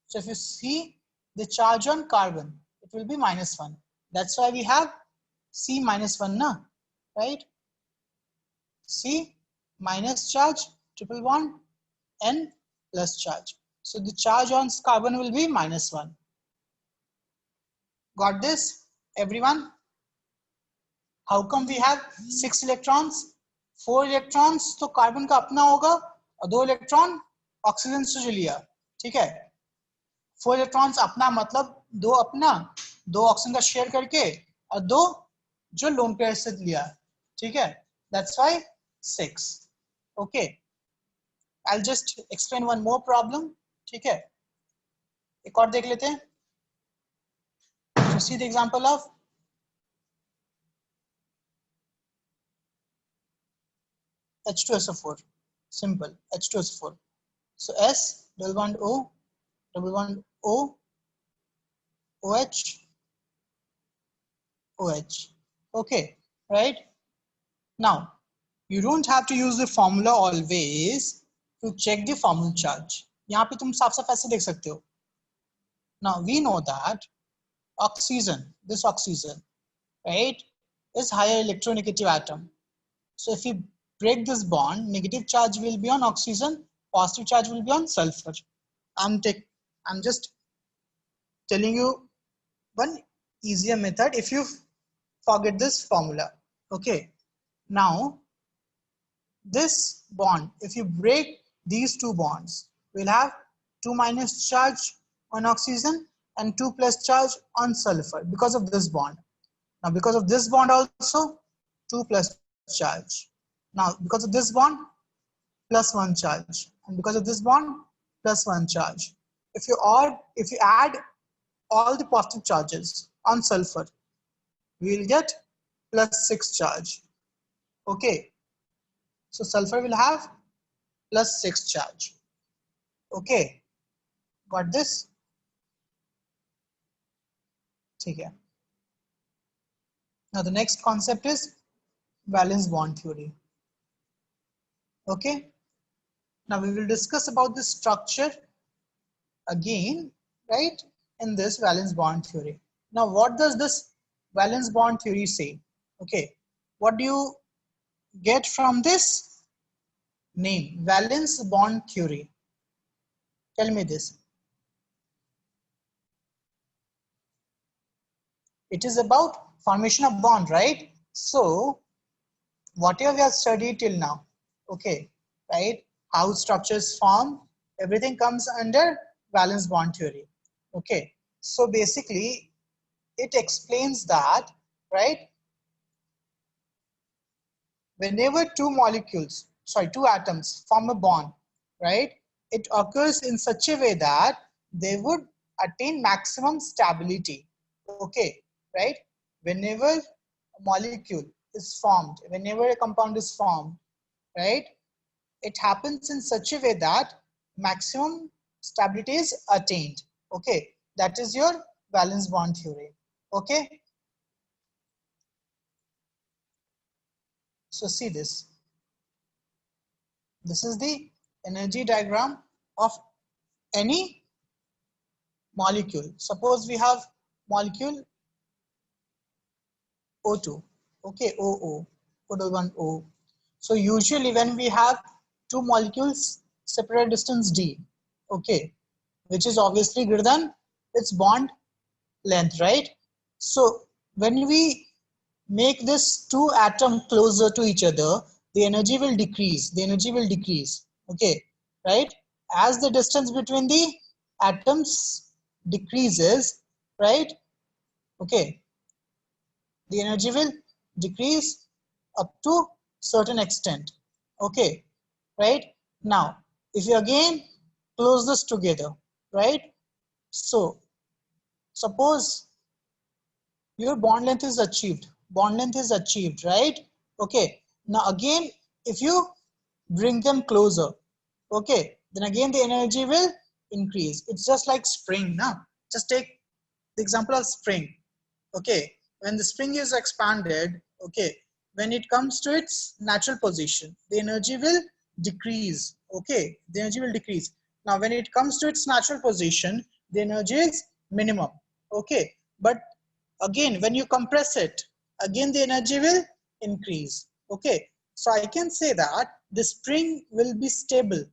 So if you see the charge on carbon, it will be -1. That's why we have C minus 1 na, right? C minus charge, triple bond, N plus charge. So the charge on carbon will be -1. Got this, everyone? How come we have 6 electrons? 4 electrons तो carbon का अपना होगा और 2 electron oxygen से जो लिया, ठीक है? 4 इलेक्ट्रॉन्स अपना मतलब 2 अपना, 2 ऑक्सीजन का शेयर करके और 2 जो लोन पेयर से लिया, ठीक है? That's why 6. Okay. I'll just explain one more problem, ठीक है? एक और देख लेते हैं. So see the example of H2SO4. Simple, H2SO4. So S, double bond O, double bond O, OH, OH. Okay, right? Now, you don't have to use the formula always to check the formal charge. यहाँ पे तुम साफ साफ ऐसे देख सकते हो. Now, we know that oxygen, this oxygen, right, is higher electronegative atom. So if we break this bond, negative charge will be on oxygen, positive charge will be on sulfur. I'm just telling you one easier method if you forget this formula. Okay, now this bond, if you break these two bonds, we'll have 2 minus charge on oxygen and 2 plus charge on sulfur because of this bond. Now because of this bond also 2 plus charge. Now because of this bond plus 1 charge, and because of this bond plus 1 charge. If you add all the positive charges on sulfur, we will get plus 6 charge. Okay, so sulfur will have plus 6 charge. Okay, got this? Okay. Now the next concept is valence bond theory. Okay, now we will discuss about the structure again, right, in this valence bond theory. Now what does this valence bond theory say? Okay, what do you get from this name, valence bond theory? Tell me this. It is about formation of bond, right? So whatever we have studied till now, okay, right, how structures form, everything comes under valence bond theory. Okay, so basically it explains that, right, whenever two atoms form a bond, right, it occurs in such a way that they would attain maximum stability. Okay, right, whenever a molecule is formed, whenever a compound is formed, right, it happens in such a way that maximum stability is attained. Okay, that is your valence bond theory. Okay, so see this. This is the energy diagram of any molecule. Suppose we have molecule O2, okay, OO, O. So usually when we have two molecules separate distance d, okay, which is obviously greater than its bond length, right? So when we make this two atom closer to each other, the energy will decrease. Okay, right? As the distance between the atoms decreases, right? Okay, the energy will decrease up to certain extent. Okay, right? Now if you again close this together, right? So suppose your bond length is achieved, right? Okay, now again if you bring them closer, okay, then again the energy will increase. It's just like spring. Now just take the example of spring. Okay, when the spring is expanded, okay, when it comes to its natural position, the energy will decrease. Okay, the energy will decrease. Now when it comes to its natural position, the energy is minimum. Okay, but again when you compress it, again the energy will increase. Okay, so I can say that the spring will be stable.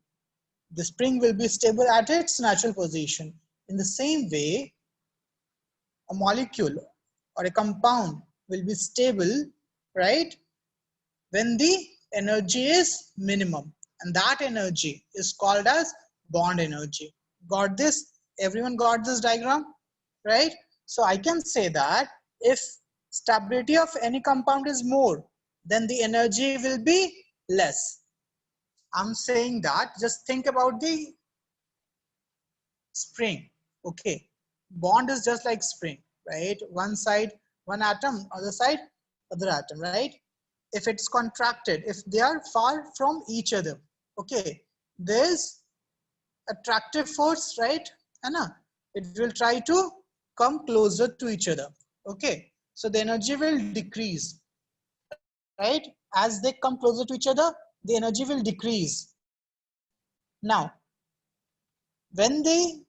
The spring will be stable at its natural position. In the same way, a molecule or a compound will be stable, right, when the energy is minimum, and that energy is called as bond energy. Got this? Everyone got this diagram, right? So I can say that if stability of any compound is more, then the energy will be less. I'm saying that just think about the spring. Okay, bond is just like spring, right? One side one atom, other side other atom, right? If it's contracted, if they are far from each other, okay, there's attractive force, right? Anna, it will try to come closer to each other. Okay, so the energy will decrease, right? As they come closer to each other, the energy will decrease. Now when they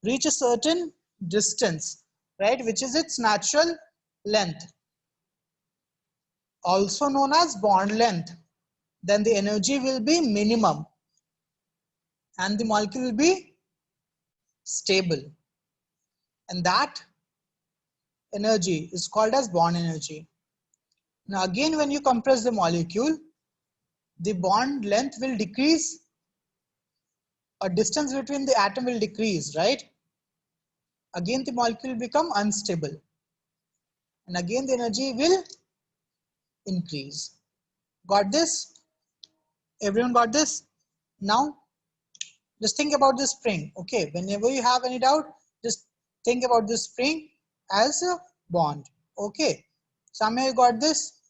reach a certain distance, right, which is its natural length, also known as bond length, then the energy will be minimum and the molecule will be stable, and that energy is called as bond energy. Now again, when you compress the molecule, the bond length will decrease, or distance between the atom will decrease, right? Again the molecule will become unstable, and again the energy will increase. Got this? Everyone got this? Now just think about the spring. Okay, whenever you have any doubt, just think about the spring as a bond. Okay, Samya, you got this?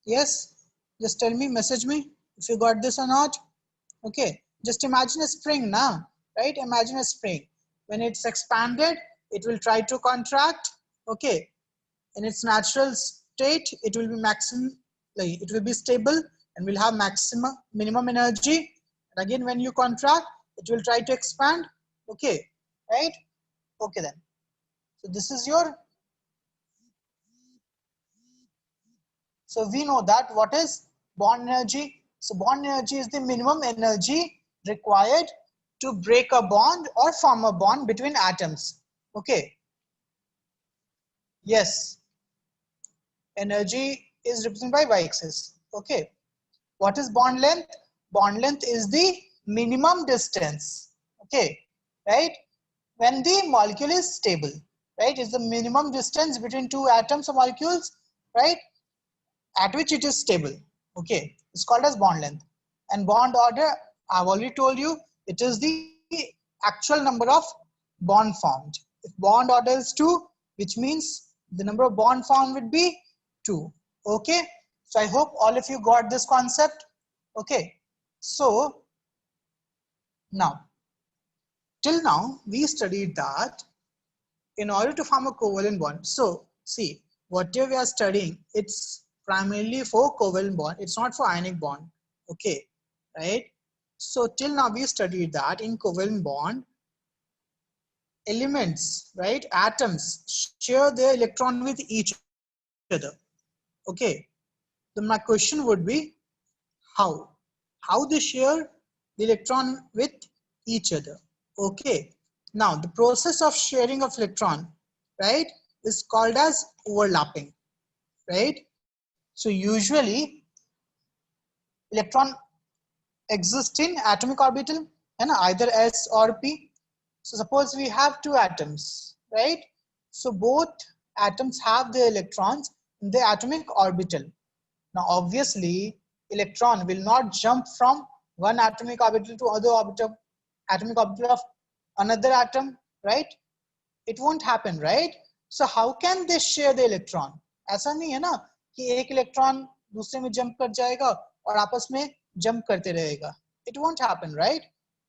Yes, just tell me, message me if you got this or not. Okay, just imagine a spring now, right? Imagine a spring. When it's expanded, it will try to contract. Okay, in its natural state, it will be maximum, like it will be stable and will have maximum minimum energy. And again, when you contract, it will try to expand. Okay, right? Okay then. So this is your. So we know that what is bond energy. So bond energy is the minimum energy required to break a bond or form a bond between atoms. Okay. Yes. Energy is represented by y-axis. Okay. What is bond length? Bond length is the minimum distance. Okay. Right. When the molecule is stable. Right. It's the minimum distance between two atoms or molecules. Right. At which it is stable. Okay, it's called as bond length. And bond order, I've already told you, it is the actual number of bond formed. If bond order is 2, which means the number of bond formed would be 2. Okay, so I hope all of you got this concept. Okay, so now till now we studied that in order to form a covalent bond. So see, whatever we are studying, it's primarily for covalent bond. It's not for ionic bond. Okay, right? So till now we studied that in covalent bond, elements, right, atoms share their electron with each other. Okay, then my question would be how they share the electron with each other. Okay, now the process of sharing of electron, right, is called as overlapping, right? So usually electron exists in atomic orbital and either S or P. So suppose we have two atoms, right? So both atoms have their electrons in the atomic orbital. Now obviously electron will not jump from one atomic orbital to other orbital, atomic orbital of another atom, right? It won't happen, right? So how can they share the electron? ऐसा नहीं है ना कि एक electron दूसरे में jump कर जाएगा और आपस में जंप करते रहेगा. It won't happen, right?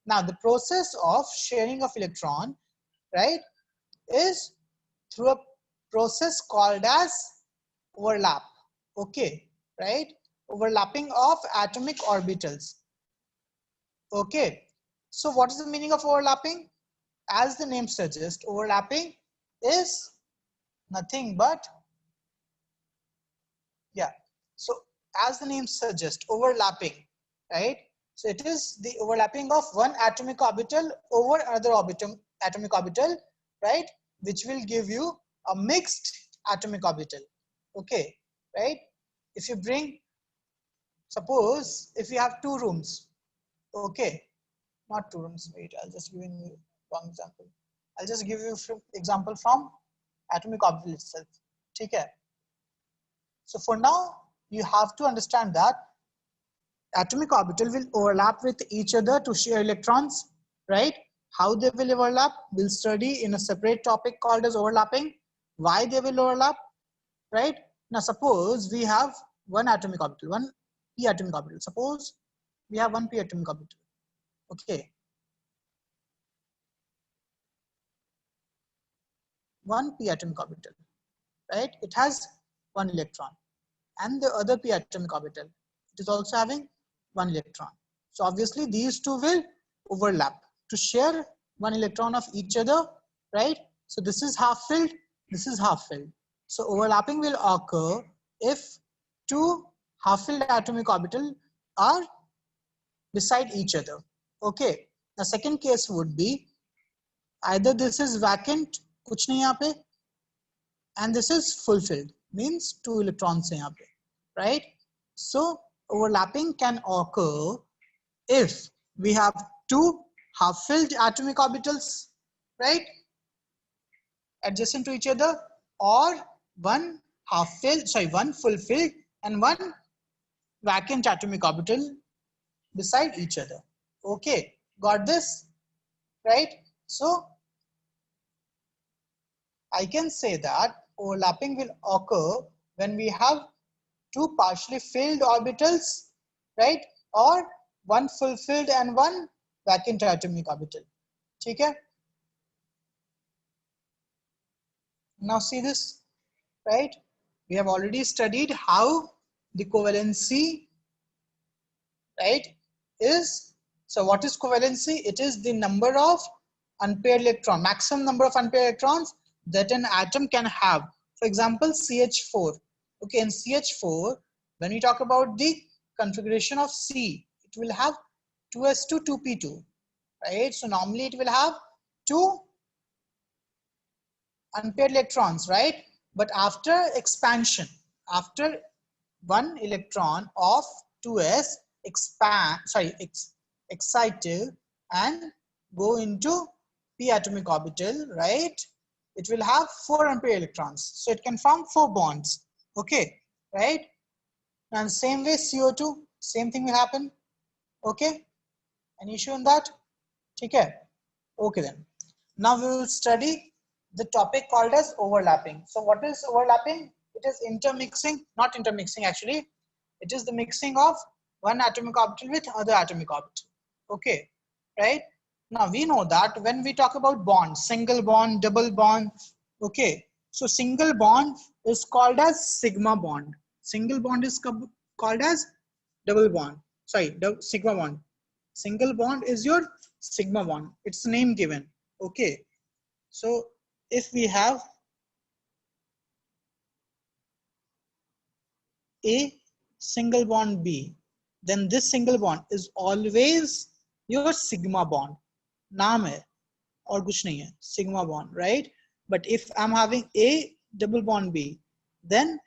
Now the process of sharing of electron, right, is through a process called as overlap. Okay, right? Overlapping of atomic orbitals. Okay, so what is the meaning of overlapping? As the name suggests, overlapping is nothing but, yeah, so as the name suggests, overlapping, right? So it is the overlapping of one atomic orbital over another atomic orbital, right? Which will give you a mixed atomic orbital. Okay, right? If you bring, suppose if you have two rooms, okay, not two rooms, wait, I'll just give you one example. I'll just give you example from atomic orbital itself. Okay. So for now, you have to understand that atomic orbital will overlap with each other to share electrons, right? How they will overlap, we'll study in a separate topic called as overlapping. Why they will overlap, right? Now suppose we have one atomic orbital, one p atomic orbital. Suppose we have one p atomic orbital, okay? One p atomic orbital, right? It has one electron, and the other p atomic orbital, it is also having one electron. So obviously these two will overlap to share one electron of each other, right? So this is half filled, this is half filled. So overlapping will occur if two half filled atomic orbitals are beside each other. Okay. The second case would be either this is vacant, kuch nahi yahan pe, and this is fulfilled, means two electrons hai yahan pe, right? So overlapping can occur if we have two half-filled atomic orbitals, right, adjacent to each other, or one one fulfilled and one vacant atomic orbital beside each other. Okay, got this, right? So I can say that overlapping will occur when we have two partially filled orbitals, right, or one fulfilled and one vacant atomic orbital. Okay. Now see this, right? We have already studied how the covalency, right, is. So what is covalency? It is the number of unpaired electron, maximum number of unpaired electrons that an atom can have. For example, CH4. Okay, in CH4, when we talk about the configuration of C, it will have 2s2 2p2, right? So normally it will have two unpaired electrons, right? But after expansion, after one electron of 2s excited and go into p atomic orbital, right? It will have 4 unpaired electrons, so it can form 4 bonds. Okay, right? And same way CO2, same thing will happen. Okay, any issue in that? Okay, okay then. Now we will study the topic called as overlapping. So what is overlapping? It is intermixing, not intermixing actually. It is the mixing of one atomic orbital with other atomic orbital. Okay, right? Now we know that when we talk about bonds, single bond, double bond, okay. So single bond is called as sigma bond. Single bond is called as double bond. Sorry, sigma bond. Single bond is your sigma bond. It's name given. Okay. So if we have a single bond B, then this single bond is always your sigma bond. Naam hai aur kuch nahi hai, sigma bond, right? But if I'm having a double bond B, then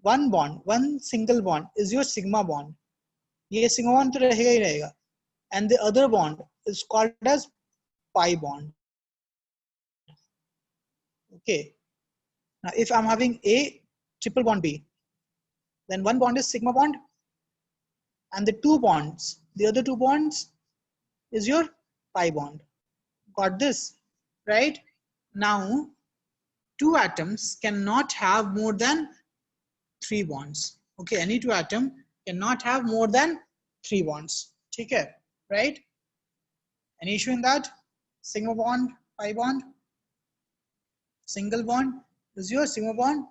one single bond is your sigma bond. Ye sigma bond to rahega hi rahega. And the other bond is called as pi bond. Okay. Now if I'm having a triple bond B, then one bond is sigma bond, and the other two bonds is your pi bond. Got this, right? Now, two atoms cannot have more than 3 bonds. Okay, any two atom cannot have more than 3 bonds. Okay, right? Any issue in that? Sigma bond, pi bond, single bond is your sigma bond,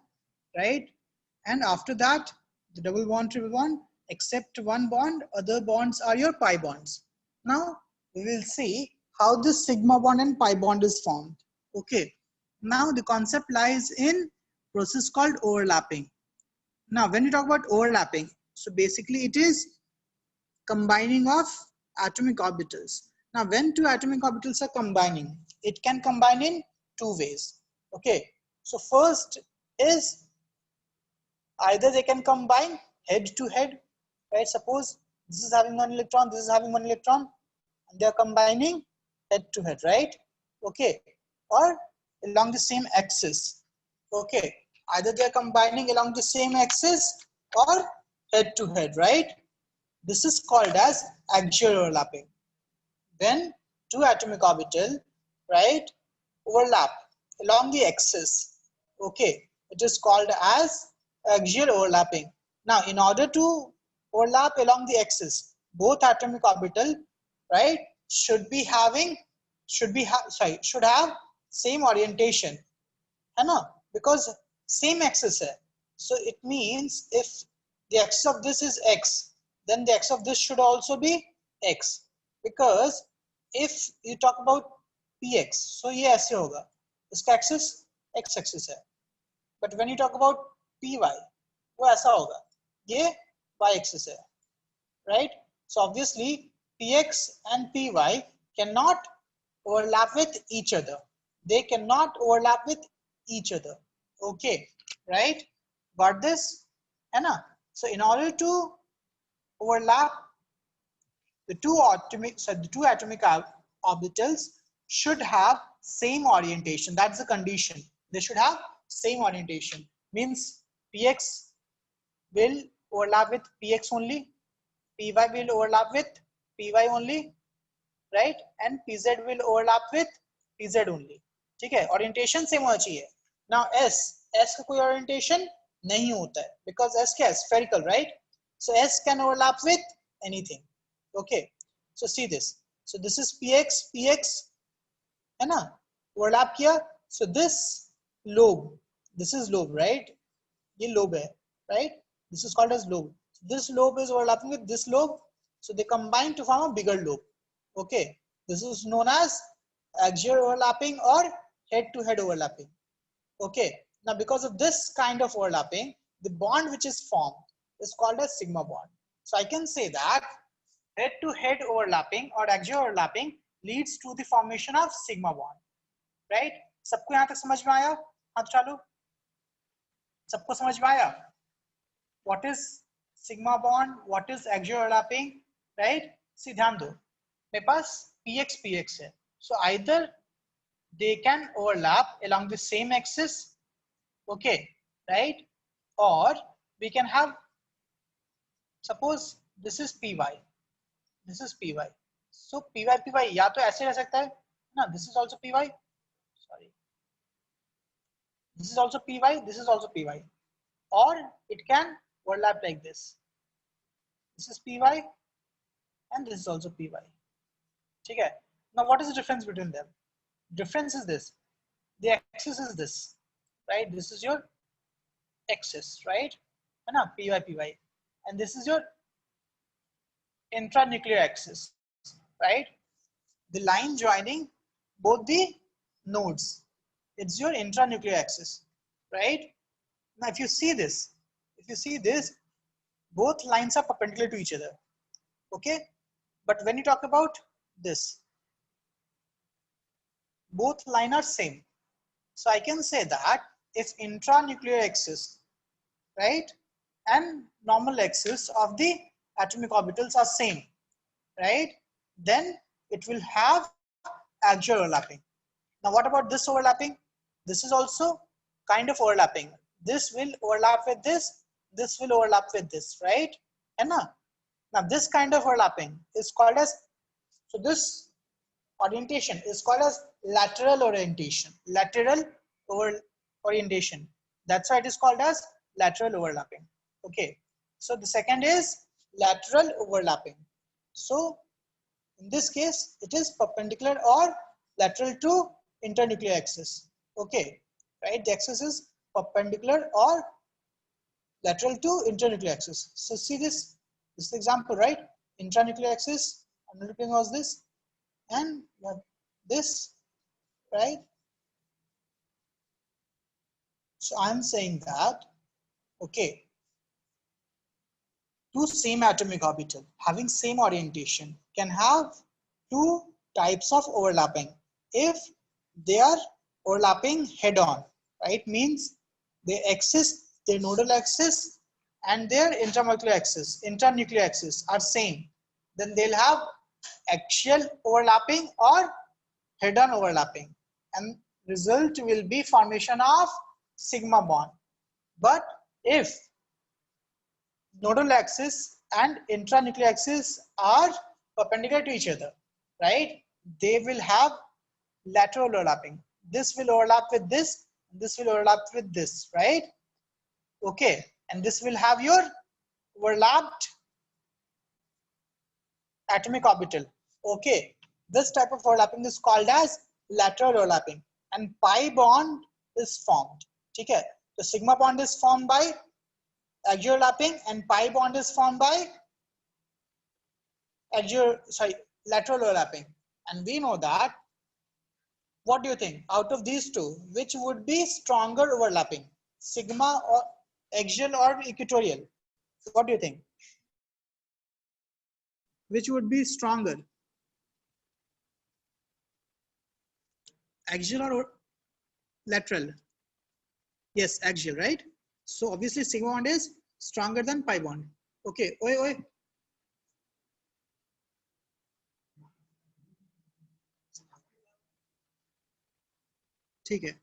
right? And after that, the double bond, triple bond, except one bond, other bonds are your pi bonds. Now we will see how this sigma bond and pi bond is formed. Okay, Now the concept lies in process called overlapping. Now when we talk about overlapping, so basically it is combining of atomic orbitals. Now when two atomic orbitals are combining, it can combine in two ways. Okay, so first is either they can combine head to head, right? Suppose this is having one electron, this is having one electron, and they are combining head to head, right? Okay, or along the same axis. Okay, either they are combining along the same axis or head to head, right? This is called as axial overlapping. When two atomic orbital, right, overlap along the axis, okay, it is called as axial overlapping. Now in order to overlap along the axis, both atomic orbital, right, should have same orientation, है ना? Because same axis है. So it means if the axis of this is x, then the axis of this should also be x. Because if you talk about px, so ये ऐसे होगा, इसका axis x axis है. But when you talk about py, वो ऐसा होगा, ये y axis है, right? So obviously px and py cannot overlap with each other. They cannot overlap with each other. Okay, right? Got this? Anna. So in order to overlap the two atomic orbitals should have same orientation. That's the condition. They should have same orientation. Means px will overlap with px only, py will overlap with py only, right? And pz will overlap with pz only. ठीक है? Orientation same होना चाहिए. Now s का कोई orientation नहीं होता है because s क्या है? Spherical, right? So s can overlap with anything. Okay. So see this. So this is px, है ना? Overlap किया. So this lobe, right? ये lobe है, right? This is called as lobe. This lobe is overlapping with this lobe. So they combine to form a bigger lobe. Okay, this is known as axial overlapping or head-to-head overlapping. Okay, now because of this kind of overlapping, the bond which is formed is called as sigma bond. So I can say that head-to-head overlapping or axial overlapping leads to the formation of sigma bond. Right? सबको यहाँ तक समझ में आया? हाथ चालू. सबको समझ में आया? What is sigma bond? What is axial overlapping? Right? See, ध्यान दो. मेरे पास px है. So either they can overlap along the same axis, okay, right? Or we can have, suppose this is py, this is py. So py या तो ऐसे रह सकता है ना, this is also py, sorry, this is also py, this is also py, or it can overlap like this. This is py and this is also py. Okay. Now what is the difference between them? Difference is this. The axis is this, right? This is your axis, right? Py. And this is your intranuclear axis, right? The line joining both the nodes. It's your intranuclear axis, right? Now if you see this, both lines are perpendicular to each other. Okay? But when you talk about this, both lines are same. So I can say that if intranuclear axis, right, and normal axis of the atomic orbitals are same, right, then it will have axial overlapping. Now what about this overlapping? This is also kind of overlapping. This will overlap with this will overlap with this, right? And now this kind of overlapping is called as, so this orientation is called as lateral orientation. Orientation. That's why it is called as lateral overlapping. Okay. So the second is lateral overlapping. So in this case, it is perpendicular or lateral to internuclear axis. Okay. Right. The axis is perpendicular or lateral to internuclear axis. So see this. This is the example, right? Intranuclear axis. I'm looking at this. And this, right? So I'm saying that, okay, two same atomic orbital having same orientation can have two types of overlapping if they are overlapping head on, right? Means their axis, their nodal axis and their internuclear axis are same, then they'll have axial overlapping or head on overlapping, and result will be formation of sigma bond. But if nodal axis and intranuclear axis are perpendicular to each other, right? They will have lateral overlapping. This will overlap with this, this will overlap with this, right? Okay, and this will have your overlapped atomic orbital. Okay, this type of overlapping is called as lateral overlapping, and pi bond is formed. Okay, so sigma bond is formed by axial overlapping and pi bond is formed by lateral overlapping. And we know that, what do you think, out of these two, which would be stronger overlapping, sigma or axial or equatorial? What do you think, which would be stronger, axial or lateral? Yes, axial, right? So obviously sigma bond is stronger than pi bond. Okay, oi. ठीक है,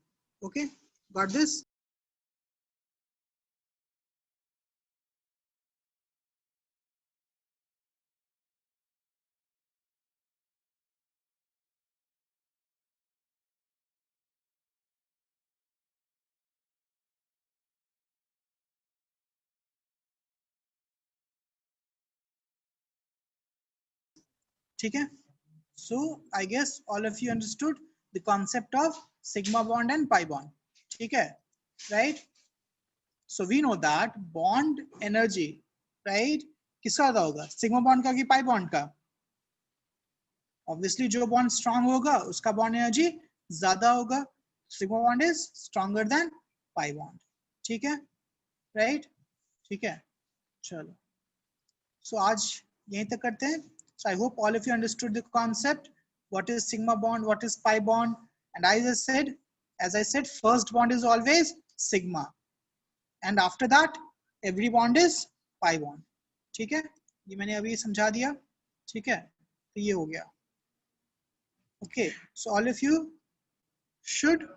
okay, got this? ठीक है, so I guess all of you understood the concept of sigma bond and pi bond. ठीक है, right? So we know that bond energy, right, किसका ज्यादा होगा, sigma bond का कि पाई बॉन्ड का? Obviously जो बॉन्ड स्ट्रांग होगा उसका बॉन्ड एनर्जी ज्यादा होगा. Sigma bond is stronger than pi bond. ठीक है, राइट? ठीक है, चलो. So आज यहीं तक करते हैं. So I hope all of you understood the concept. What is sigma bond? What is pi bond? And as I said, first bond is always sigma. And after that, every bond is pi bond. ठीक है, ये मैंने अभी समझा दिया. ठीक है, तो ये हो गया. Okay, so all of you should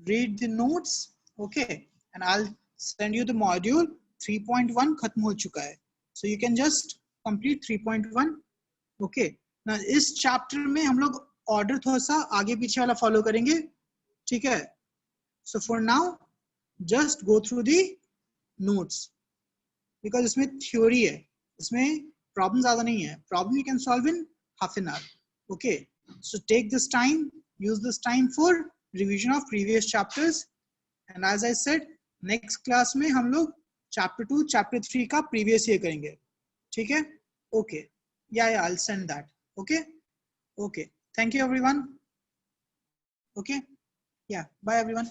read the notes. Okay, and I'll send you the module 3.1 खत्म हो चुका है. So you can just complete 3.1. Okay, now इस chapter में हम लोग order थोड़ा सा आगे पीछे वाला follow करेंगे. ठीक है, so for now just go through the notes because इसमें theory है, इसमें problem ज़्यादा नहीं है. Problem you can solve in half an hour. Okay, so take this time, use this time for revision of previous chapters. And as I said, next class में हम लोग chapter 2, chapter 3 का previous year करेंगे. ठीक है? Okay, yeah, I'll send that. Okay, thank you everyone. Okay, yeah, bye everyone.